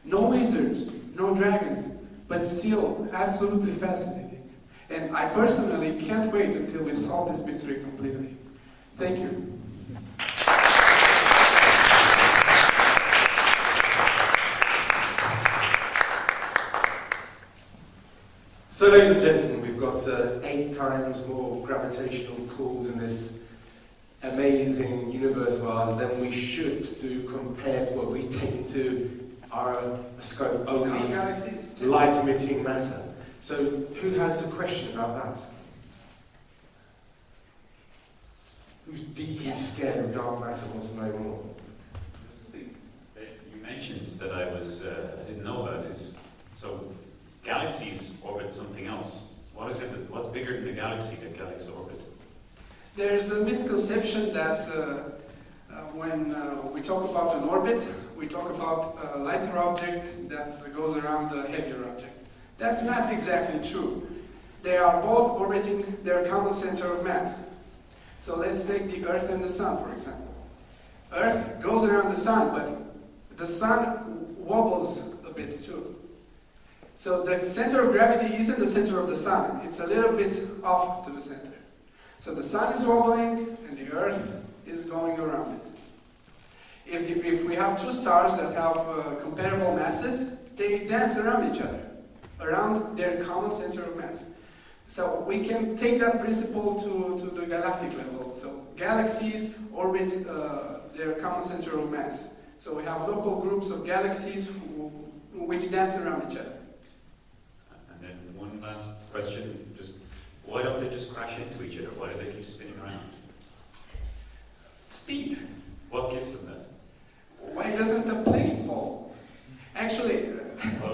No wizards, no dragons, but still absolutely fascinating. And I personally can't wait until we solve this mystery completely. Thank you. So, ladies and gentlemen, we've got 8 times more gravitational pulls in this amazing universe of ours than we should do compared to what we take into our scope only light-emitting matter. So, who has a question about that? Who's deeply scared of dark matter wants to know more? You mentioned that I didn't know about is so galaxies orbit something else. What is it? What's bigger than the galaxy that galaxies orbit? There's a misconception that when we talk about an orbit, we talk about a lighter object that goes around a heavier object. That's not exactly true. They are both orbiting their common center of mass. So let's take the Earth and the Sun, for example. Earth goes around the Sun, but the Sun wobbles a bit too. So the center of gravity isn't the center of the sun, it's a little bit off to the center. So the sun is wobbling and the Earth is going around it. If we have two stars that have comparable masses, they dance around each other, around their common center of mass. So we can take that principle to the galactic level. So galaxies orbit their common center of mass. So we have local groups of galaxies which dance around each other. And then one last question, just why don't they just crash into each other? Why do they keep spinning around? Speed. What gives them that? Why doesn't the plane fall? Actually, the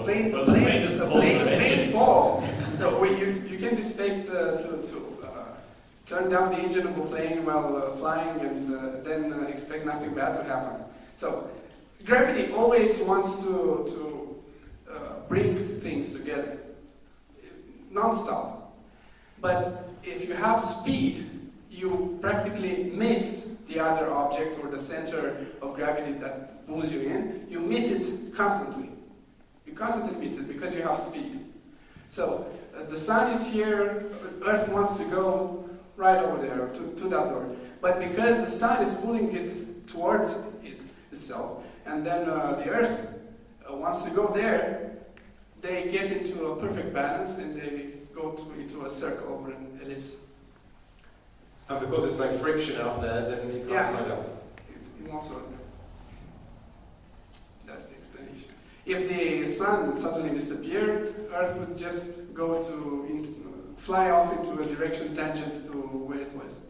plane doesn't fall. No, you can't expect to turn down the engine of a plane while flying and then expect nothing bad to happen. So gravity always wants to bring things together, non-stop. But if you have speed, you practically miss the other object or the center of gravity that pulls you in. You miss it constantly. You constantly miss it because you have speed. So the sun is here, Earth wants to go right over there to that door. But because the sun is pulling it towards itself, and then the Earth wants to go there, they get into a perfect balance and they go into a circle or an ellipse. And because there's no friction out there, then it can't slide up. It won't slow down. That's the explanation. If the sun would suddenly disappear, Earth would just go fly off into a direction tangent to where it was.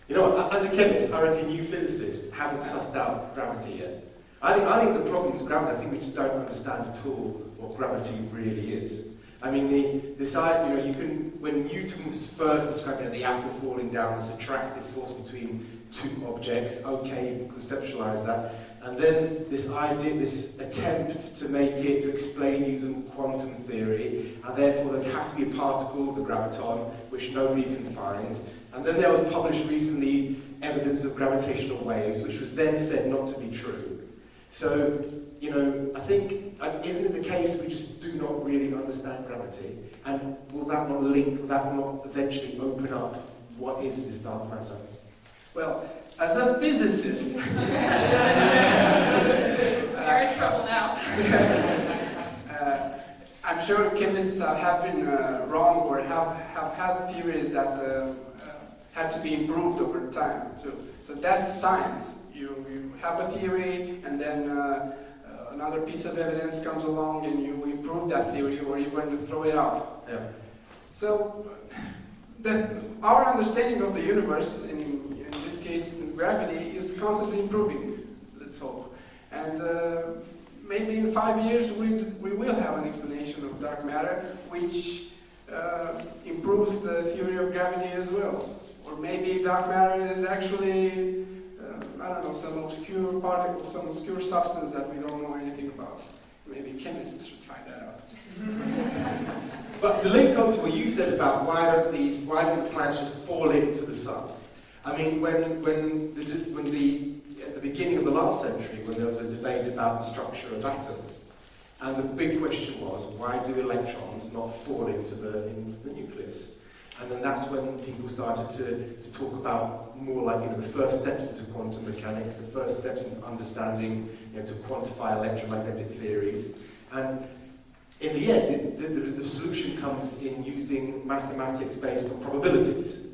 You know, as a chemist, I reckon you physicists haven't sussed out gravity yet. I think the problem with gravity, I think we just don't understand at all what gravity really is. I mean, this idea, you can, when Newton was first describing the apple falling down, this attractive force between two objects, okay, you can conceptualize that. And then this idea, this attempt to make it, to explain using quantum theory, and therefore there'd have to be a particle, the graviton, which nobody can find. And then there was published recently evidence of gravitational waves, which was then said not to be true. So, I think, isn't it the case we just do not really understand gravity? And will that not eventually open up what is this dark matter? Well, as a physicist... You're in trouble now. I'm sure chemists have been wrong or have had theories that had to be improved over time. So that's science. You have a theory and then another piece of evidence comes along and you improve that theory or even throw it out. Yeah. So our understanding of the universe, in this case gravity, is constantly improving, let's hope. And maybe in 5 years we will have an explanation of dark matter which improves the theory of gravity as well. Or maybe dark matter is actually I don't know, some obscure particle, some obscure substance that we don't know anything about. Maybe chemists should find that out. But to link on to what you said about why don't the planets just fall into the sun? I mean, at the beginning of the last century, when there was a debate about the structure of atoms, and the big question was, why do electrons not fall into the nucleus? And then that's when people started to talk about more like, the first steps into quantum mechanics, the first steps into understanding, to quantify electromagnetic theories. And in the end, the solution comes in using mathematics based on probabilities.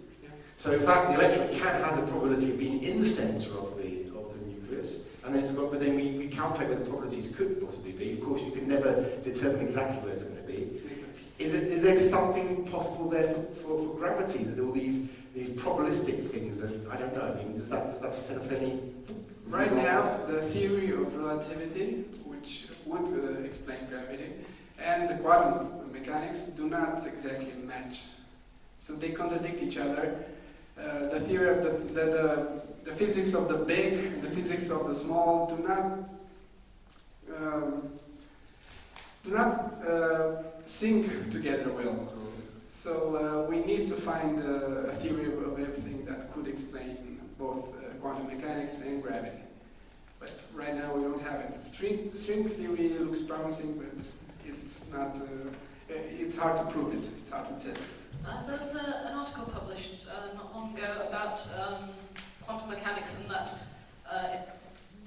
So in fact, the electron has a probability of being in the center of the nucleus, and then but then we calculate what the probabilities could possibly be. Of course, you can never determine exactly where it's going to be. Is there something possible there for gravity, that all these probabilistic things, and I don't know, I mean, does that set up any... Right now, the theory of relativity, which would explain gravity, and the quantum mechanics do not exactly match. So they contradict each other. The theory of the physics of the big and the physics of the small do not sync together well. So we need to find a theory of everything that could explain both quantum mechanics and gravity. But right now we don't have it. String theory looks promising, but it's not. It's hard to prove it. It's hard to test it. There was an article published not long ago about quantum mechanics and that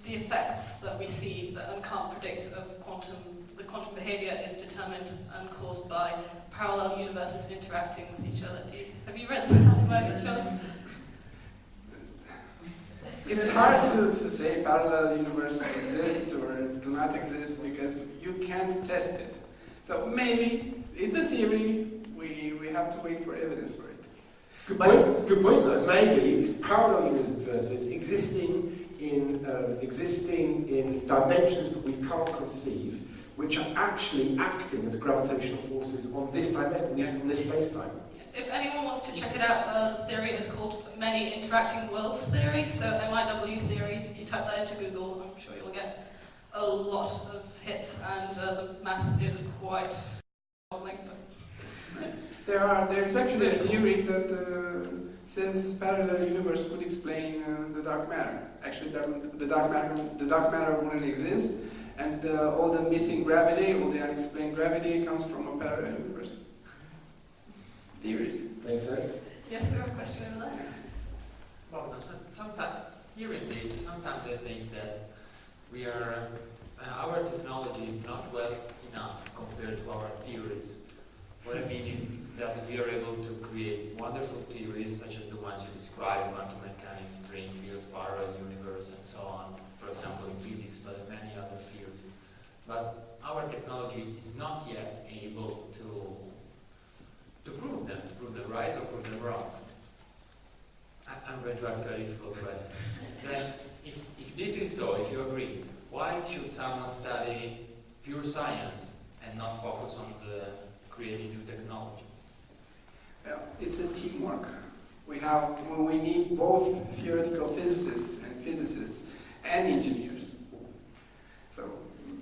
the effects that we see and can't predict of the quantum behavior is determined and caused by parallel universes interacting with each other. Have you read that by any chance? It's hard to say parallel universes exist or do not exist because you can't test it. So maybe it's a theory. We have to wait for evidence for it. It's a good point. It's a good point, though. Maybe these parallel universes existing in dimensions that we can't conceive, which are actually acting as gravitational forces on this dimension, on this space-time. If anyone wants to check it out, the theory is called Many Interacting Worlds Theory, so MIW theory. If you type that into Google, I'm sure you'll get a lot of hits, and the math is quite boggling. There's actually a theory that says parallel universe could explain the dark matter. Actually, the dark matter wouldn't exist, and all the missing gravity, all the unexplained gravity, comes from a parallel universe. Theories. Makes sense. Yes, we have a question over there. Well, sometimes hearing this, sometimes I think that we are our technology is not well enough compared to our theories. What I mean is that we are able to create wonderful theories such as the ones you described, quantum mechanics, string fields, parallel universe, and so on, for example in physics, but in many other fields. But our technology is not yet able to prove them right or prove them wrong. I'm going to ask a difficult question. Then, if this is so, if you agree, why should someone study pure science and not focus on the creating new technologies? Yeah, it's a teamwork. We need both theoretical physicists and engineers. So.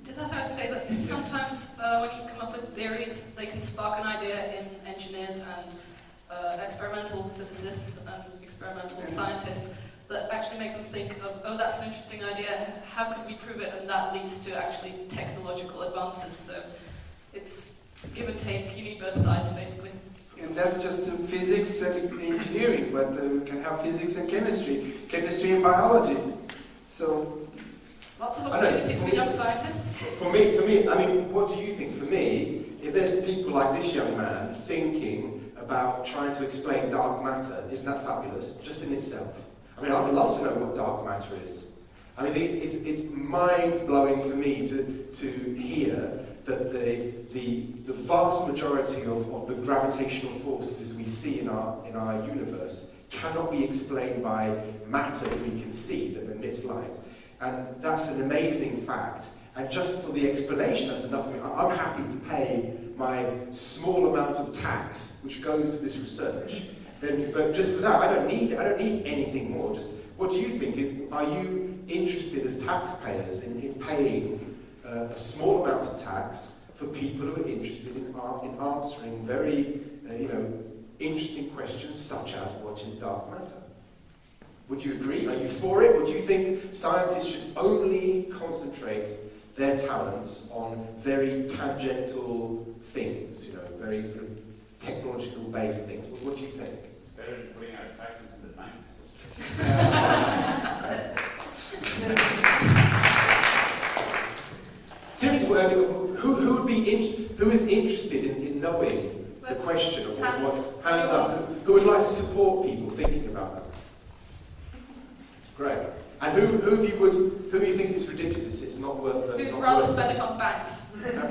To that, I'd say that sometimes when you come up with theories, they can spark an idea in engineers and experimental physicists and experimental scientists that actually make them think of, oh, that's an interesting idea, how could we prove it? And that leads to actually technological advances. So it's give and take, you need both sides, basically. And that's just physics and engineering, but we can have physics and chemistry and biology. So lots of opportunities for young scientists. For me, I mean, what do you think? For me, if there's people like this young man thinking about trying to explain dark matter, isn't that fabulous, just in itself? I mean, I'd love to know what dark matter is. I mean, it's mind-blowing for me to hear that the vast majority of the gravitational forces we see in our universe cannot be explained by matter that we can see that emits light. And that's an amazing fact. And just for the explanation, that's enough for me. I'm happy to pay my small amount of tax, which goes to this research. But just for that, I don't need anything more. Just what do you think? Are you interested as taxpayers in paying a small amount of tax for people who are interested in answering very interesting questions such as what is dark matter? Would you agree? Are you for it? Or do you think scientists should only concentrate their talents on very tangential things, very sort of technological based things? What do you think? It's better than putting our taxes in the banks. Seriously, who is interested in knowing the question of what hands up? Who would like to support people thinking about that? Great. And who you think is ridiculous? It's not worth it. Who'd rather spend it on banks? I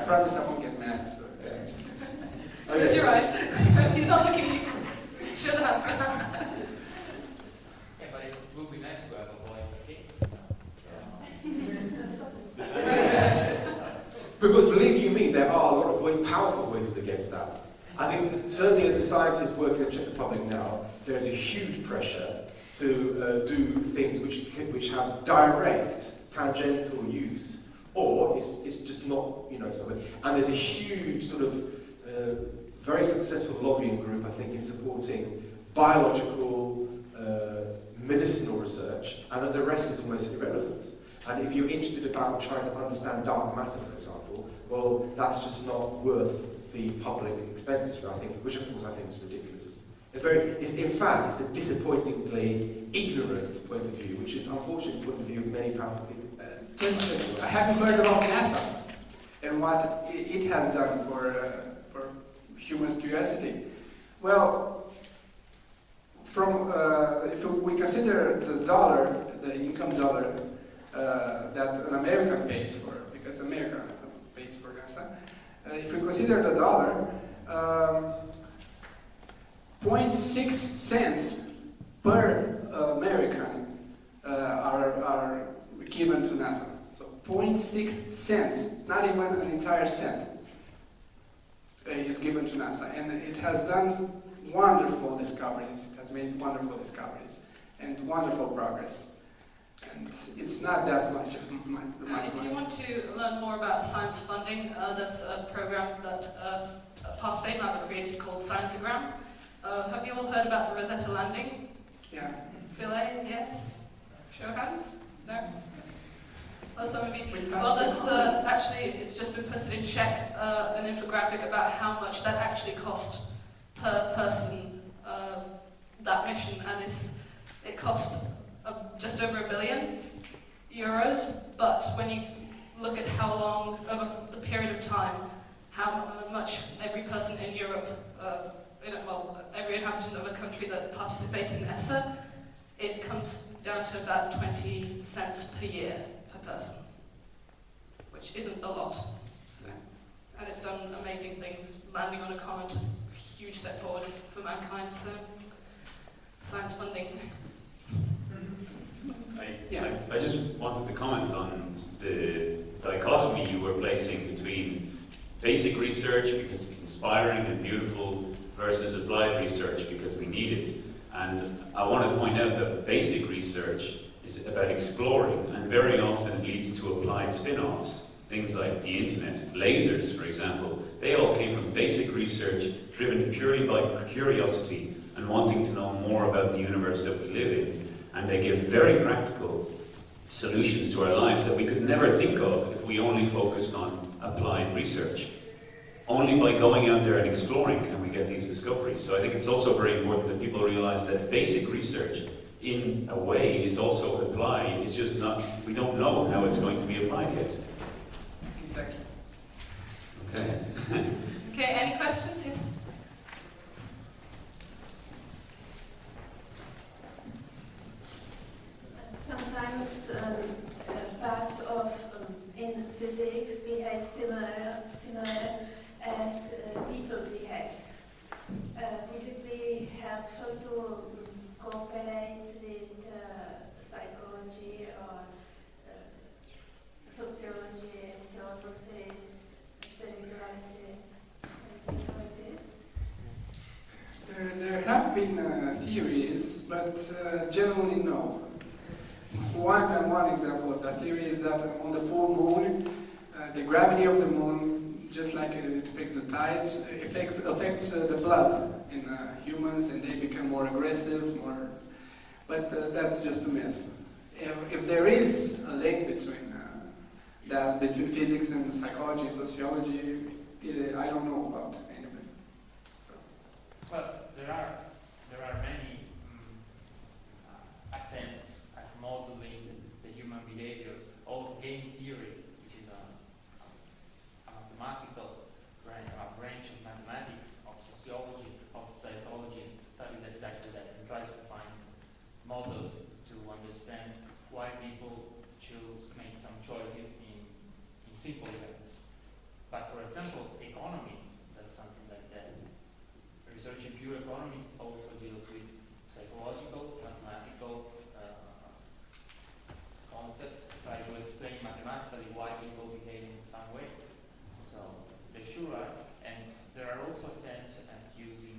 promise I won't get mad. So, yeah. Close your eyes. He's not looking at you. Show the hands. Yeah, but it would be nice to have a voice, okay? Because believe you me, there are a lot of powerful voices against that. I think certainly as a scientist working in the Czech Republic now, there is a huge pressure to do things which have direct tangential use, or it's just not, something. And there's a huge sort of very successful lobbying group, I think, in supporting biological, medicinal research, and that the rest is almost irrelevant. And if you're interested about trying to understand dark matter, for example, well, that's just not worth the public expenses, which of course I think is ridiculous. In fact, it's a disappointingly ignorant point of view, which is unfortunately the point of view of many powerful people. Have you heard about NASA and what it has done for human curiosity? Well, if we consider the dollar, the income dollar that an American pays for, because America pays for NASA, if we consider the dollar, 0.6 cents per American are given to NASA. So 0.6 cents, not even an entire cent, is given to NASA. And it has done wonderful discoveries, has made wonderful discoveries, and wonderful progress. And it's not that much. If you want to learn more about science funding, there's a program that Past Fame Lab created called Scienceogram. Have you all heard about the Rosetta landing? Yeah. Philae, yes? Show of hands? No? Well, some of you. Well, there's actually, it's just been posted in Czech, an infographic about how much that actually cost per person, that mission, and it cost just over €1 billion. But when you look at how long, over the period of time, how much every person in Europe, every inhabitant of a country that participates in ESSA, it comes down to about 20 cents per year per person, which isn't a lot. So, and it's done amazing things, landing on a comet, huge step forward for mankind. So, science funding. I just wanted to comment on the dichotomy you were placing between basic research, because it's inspiring and beautiful, versus applied research, because we need it. And I want to point out that basic research is about exploring, and very often it leads to applied spin-offs. Things like the internet, lasers, for example, they all came from basic research driven purely by curiosity and wanting to know more about the universe that we live in. And they give very practical solutions to our lives that we could never think of if we only focused on applied research. Only by going out there and exploring can we get these discoveries. So I think it's also very important that people realize that basic research, in a way, is also applied. It's just not, we don't know how it's going to be applied yet. Exactly. Okay. Okay, any questions? Yes? Sometimes parts of in physics behave similar as people behave. Would it be helpful to cooperate with psychology or sociology, philosophy, spirituality, something like this? There have been theories, but generally no. One example of that theory is that on the full moon, the gravity of the moon, just like it affects the tides, affects the blood in humans, and they become more aggressive, but that's just a myth. If there is a link between physics and psychology, sociology, I don't know about any of it. So. Well, there are many attempts at modeling the human behavior, or game theory, which is a mathematical branch of mathematics, of sociology, of psychology, studies exactly that and tries to find models to understand why people make some choices in simple events. But for example, economy does something like that. Research in pure economy also deals with psychological, mathematical concepts, try to explain mathematically why people behave in some ways. So they sure are, and there are also attempts at using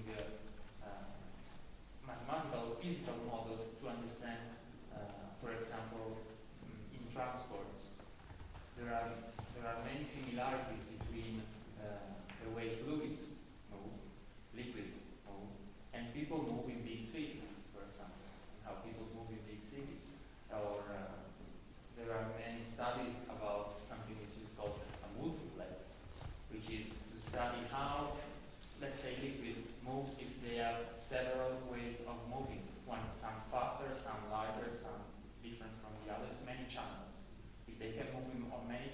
mathematical, physical models to understand, for example, in transports. There are many similarities between the way fluids move, liquids move, and people move in big cities, for example, and how people move in big cities. Or there are many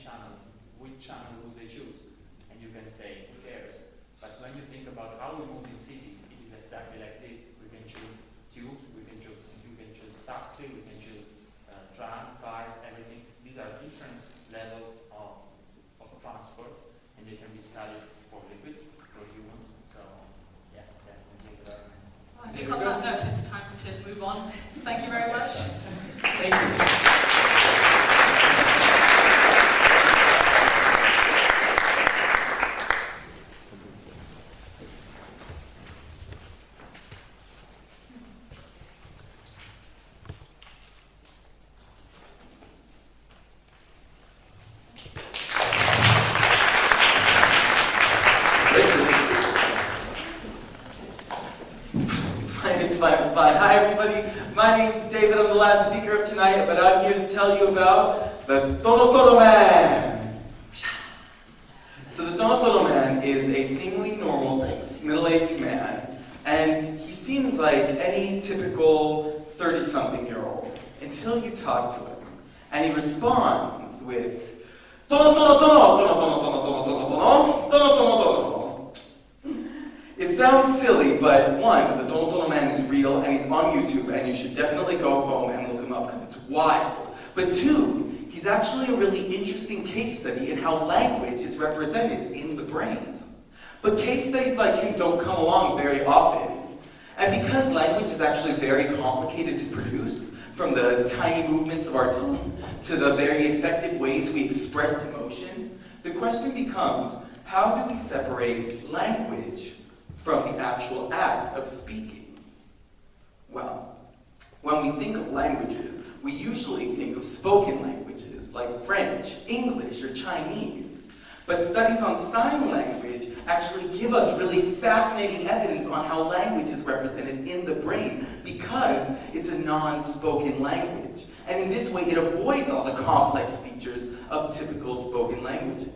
channels, which channel would they choose? And you can say, who cares? But when you think about how we move in cities, it is exactly like this. We can choose tubes, we can choose taxi, we can choose tram, cars, everything. These are different levels of transport, and they can be studied for liquids, for humans. So, yes, definitely learn. I think on that note, it's time to move on. Thank you very much. Thank you. It's fine. Hi everybody, my name's David, I'm the last speaker of tonight, but I'm here to tell you about the Tono Man. So the Tono Man is a seemingly normal, middle-aged man, and he seems like any typical 30-something-year-old until you talk to him, and he responds with Tono. It sounds silly, but one, the Tono Man is real and he's on YouTube, and you should definitely go home and look him up because it's wild. But two, he's actually a really interesting case study in how language is represented in the brain. But case studies like him don't come along very often. And because language is actually very complicated to produce, from the tiny movements of our tongue to the very effective ways we express emotion, the question becomes, how do we separate language from the actual act of speaking? Well, when we think of languages, we usually think of spoken languages like French, English, or Chinese. But studies on sign language actually give us really fascinating evidence on how language is represented in the brain because it's a non-spoken language. And in this way, it avoids all the complex features of typical spoken languages.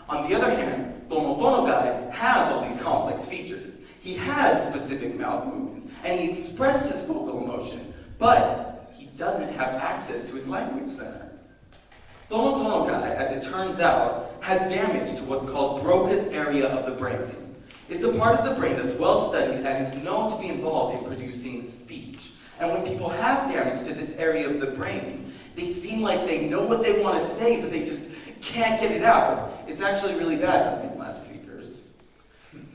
On the other hand, Tono guy has all these complex features. He has specific mouth movements, and he expresses vocal emotion, but he doesn't have access to his language center. Tono guy, as it turns out, has damage to what's called Broca's area of the brain. It's a part of the brain that's well studied and is known to be involved in producing speech. And when people have damage to this area of the brain, they seem like they know what they want to say, but they just can't get it out. It's actually really bad for lab speakers.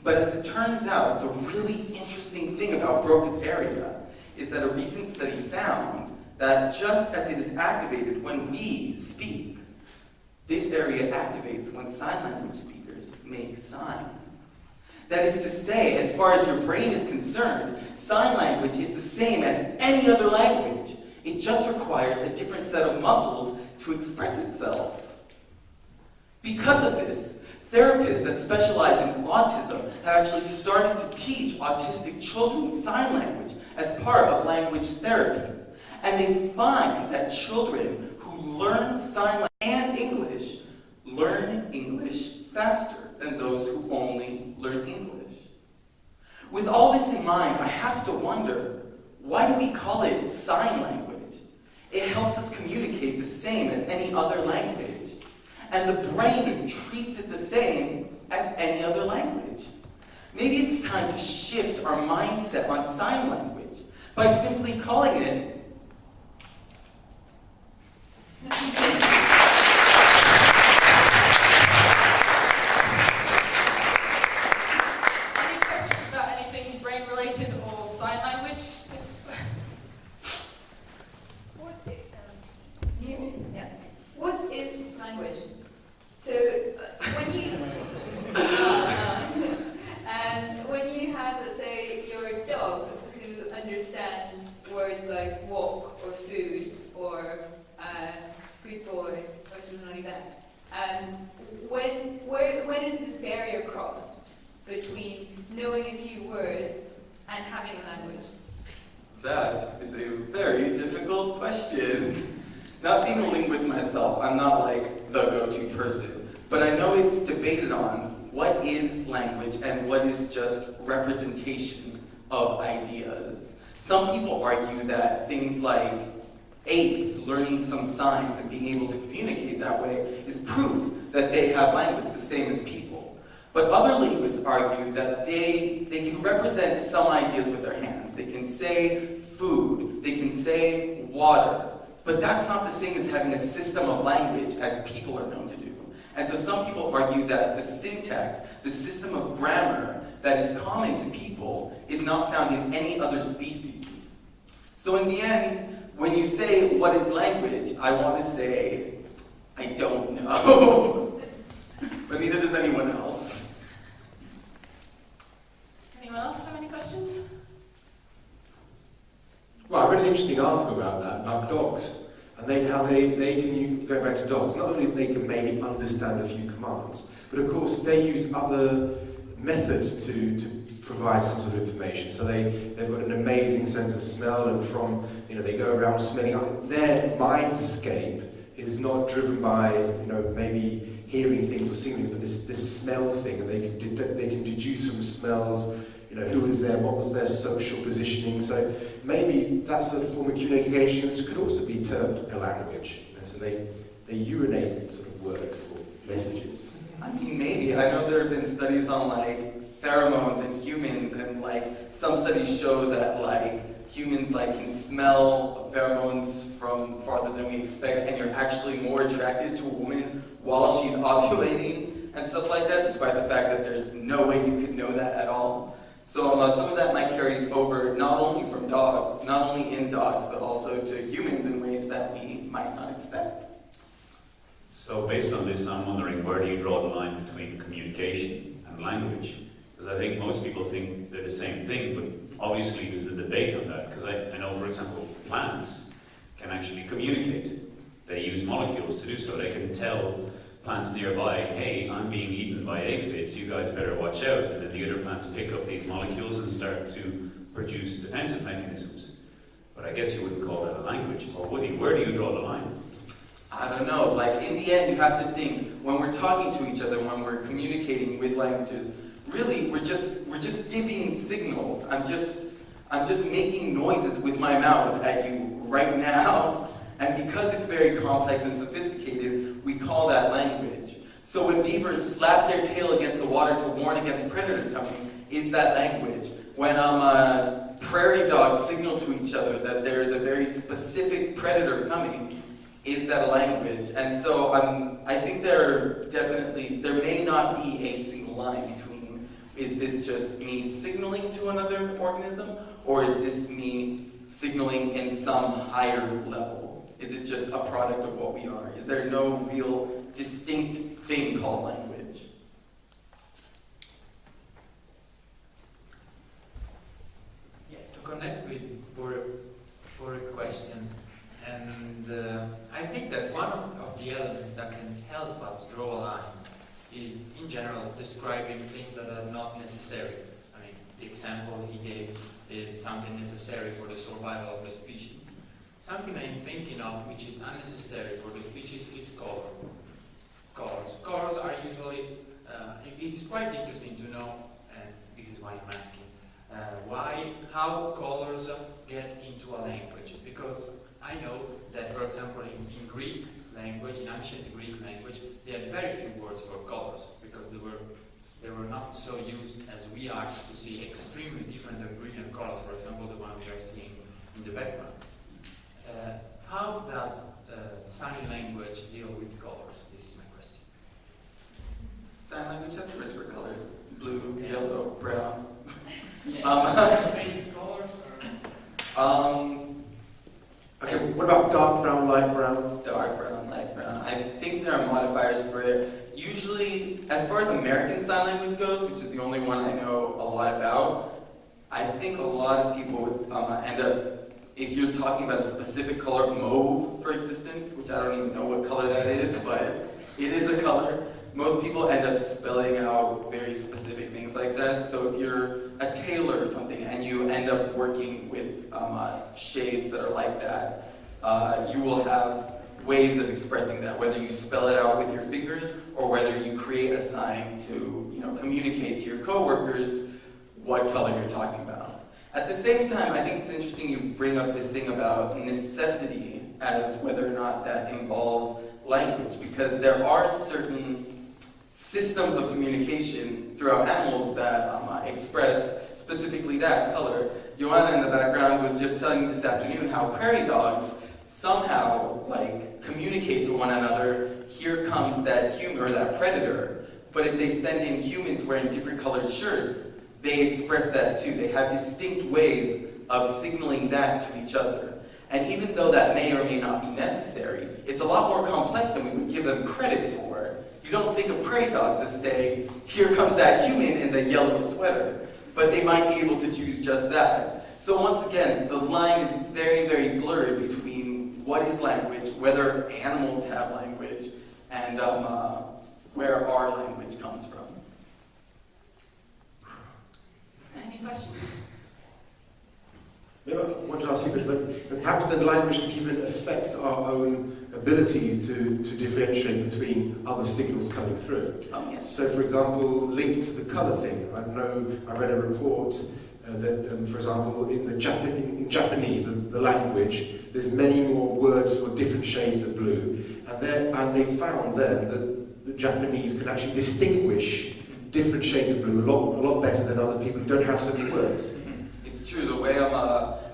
But as it turns out, the really interesting thing about Broca's area is that a recent study found that just as it is activated when we speak, this area activates when sign language speakers make signs. That is to say, as far as your brain is concerned, sign language is the same as any other language. It just requires a different set of muscles to express itself. Because of this, therapists that specialize in autism have actually started to teach autistic children sign language as part of language therapy. And they find that children who learn sign language and English learn English faster than those who only learn English. With all this in mind, I have to wonder, why do we call it sign language? It helps us communicate the same as any other language. And the brain treats it the same as any other language. Maybe it's time to shift our mindset on sign language by simply calling it Any questions about anything brain-related or sign language? What is language? So when you have, let's say, your dog who understands words like walk or food or good boy or something like that, when is this barrier crossed between knowing a few words and having a language? That is a very difficult question. Not being a linguist myself, I'm not like the go-to person, but I know it's debated on what is language and what is just representation of ideas. Some people argue that things like apes learning some signs and being able to communicate that way is proof that they have language the same as people. But other linguists argue that they can represent some ideas with their hands. They can say food, they can say water, but that's not the same as having a system of language as people are known to do. And so some people argue that the syntax, the system of grammar that is common to people, is not found in any other species. So in the end, when you say, what is language, I want to say, I don't know. But neither does anyone else. Anyone else have any questions? Well, I read an interesting article about dogs, and how they can, going back to dogs, not only they can maybe understand a few commands, but of course they use other methods to provide some sort of information. So they've got an amazing sense of smell, and from, they go around smelling. Their mindscape is not driven by, maybe hearing things or seeing things, but this smell thing, and they can deduce from smells, who was there, what was their social positioning. So maybe that's a form of communication which could also be termed a language. So they urinate sort of words or messages. I mean, maybe. I know there have been studies on pheromones in humans, and some studies show that humans can smell pheromones from farther than we expect, and you're actually more attracted to a woman while she's ovulating and stuff like that, despite the fact that there's no way you could know that at all. So some of that might carry over not only in dogs, but also to humans in ways that we might not expect. So based on this, I'm wondering, where do you draw the line between communication and language? Because I think most people think they're the same thing, but obviously there's a debate on that. Because I know, for example, plants can actually communicate. They use molecules to do so. They can tell plants nearby, hey, I'm being eaten by aphids, you guys better watch out. And then the other plants pick up these molecules and start to produce defensive mechanisms. But I guess you wouldn't call that a language. Or would you? Where do you draw the line? I don't know. In the end, you have to think, when we're talking to each other, when we're communicating with languages, really, we're just giving signals. I'm just making noises with my mouth at you right now. And because it's very complex and sophisticated, we call that language. So when beavers slap their tail against the water to warn against predators coming, is that language? When prairie dogs signal to each other that there's a very specific predator coming, is that a language? And so I think there may not be a single line between, is this just me signaling to another organism, or is this me signaling in some higher level? Is it just a product of what we are? Is there no real distinct thing called language? Yeah, to connect with for a question, and I think that one of the elements that can help us draw a line is, in general, describing things that are not necessary. I mean, the example he gave is something necessary for the survival of the species. Something I'm thinking of which is unnecessary for the species is color. Colors are usually, it is quite interesting to know, and this is why I'm asking, how colors get into a language. Because I know that, for example, in Greek language, in ancient Greek language, they had very few words for colors, because they were not so used as we are to see extremely different and brilliant colors, for example, the one we are seeing in the background. How does sign language deal with colors? This is my question. Sign language has words for colors. Blue, yellow, brown. Basic colors? Okay, what about dark brown, light brown? Dark brown, light brown. I think there are modifiers for it. Usually, as far as American Sign Language goes, which is the only one I know a lot about, I think a lot of people would end up, if you're talking about a specific color, mauve, for instance, which I don't even know what color that is, but it is a color. Most people end up spelling out very specific things like that. So if you're a tailor or something and you end up working with shades that are like that, you will have ways of expressing that, whether you spell it out with your fingers or whether you create a sign to communicate to your coworkers what color you're talking about. At the same time, I think it's interesting you bring up this thing about necessity as whether or not that involves language, because there are certain systems of communication throughout animals that express specifically that color. Joanna in the background was just telling me this afternoon how prairie dogs somehow communicate to one another, here comes that human or that predator. But if they send in humans wearing different colored shirts, they express that too. They have distinct ways of signaling that to each other. And even though that may or may not be necessary, it's a lot more complex than we would give them credit for. You don't think of prairie dogs as saying, here comes that human in the yellow sweater. But they might be able to do just that. So once again, the line is very, very blurred between what is language, whether animals have language, and where our language comes from. Any questions? Maybe I want to ask you, but perhaps the language can even affect our own abilities to differentiate between other signals coming through. Oh, yes. So, for example, linked to the colour thing, I read a report that, for example, in Japanese, the language, there's many more words for different shades of blue, and they found then that the Japanese can actually distinguish different shades of blue a lot better than other people who don't have so many words. It's true. The way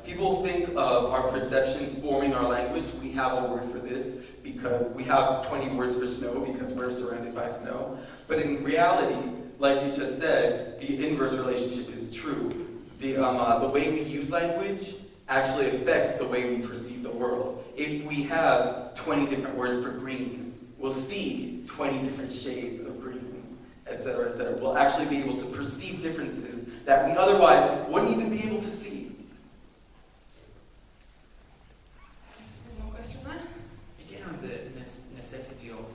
people think of our perceptions forming our language, we have a word for this because we have 20 words for snow because we're surrounded by snow. But in reality, like you just said, the inverse relationship is true. The way we use language actually affects the way we perceive the world. If we have 20 different words for green, we'll see 20 different shades of green, etc., etc. We'll actually be able to perceive differences that we otherwise wouldn't even be able to see. Yes, one more question there? Again, on the necessity of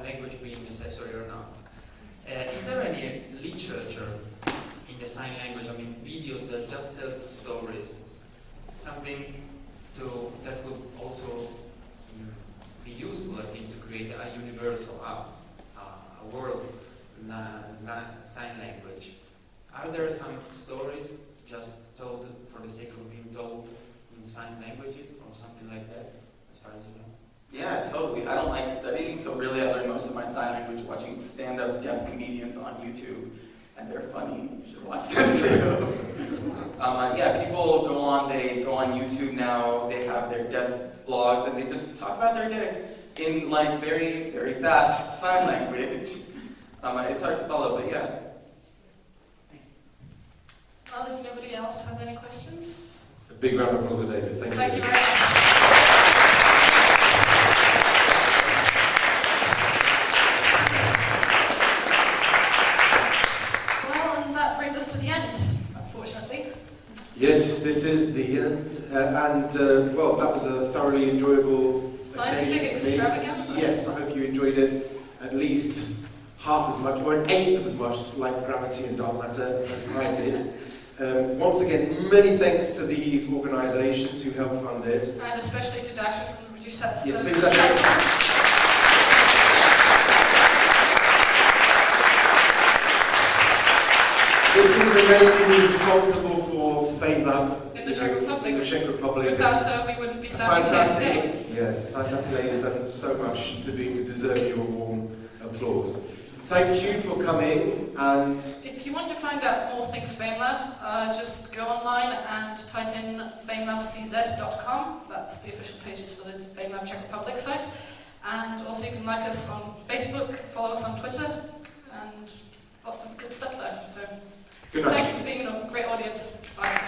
language being necessary or not. Is there any literature in the sign language, videos that just tell stories? Something that would also be useful, I think, to create a universal, a world sign language. Are there some stories just told for the sake of being told in sign languages or something like that, as far as you know? Yeah, totally. I don't like studying, so really I learned most of my sign language watching stand-up deaf comedians on YouTube. And they're funny. You should watch them too. People go on YouTube now. They have their deaf vlogs, and they just talk about their day in very, very fast sign language. It's hard to follow, but yeah. Well, if nobody else has any questions. A big round of applause to David. Thank you. Thank you very much. Yes, this is the end. Well, that was a thoroughly enjoyable scientific extravaganza. Yes, I hope you enjoyed it at least half as much, or an eighth of as much, like gravity and dark matter, as I did. Once again, many thanks to these organisations who helped fund it. And especially to Dasha from the producer. Yes, big thanks. This is the lady who's responsible for FameLab in the Czech Republic. In the Czech Republic. Without her, we wouldn't be standing here today. Yes, fantastic lady who's done so much to deserve your warm applause. Thank you for coming. And if you want to find out more things FameLab, just go online and type in famelabcz.com. That's the official pages for the FameLab Czech Republic site. And also you can like us on Facebook, follow us on Twitter, and lots of good stuff there. So thank you for being a great audience. Bye.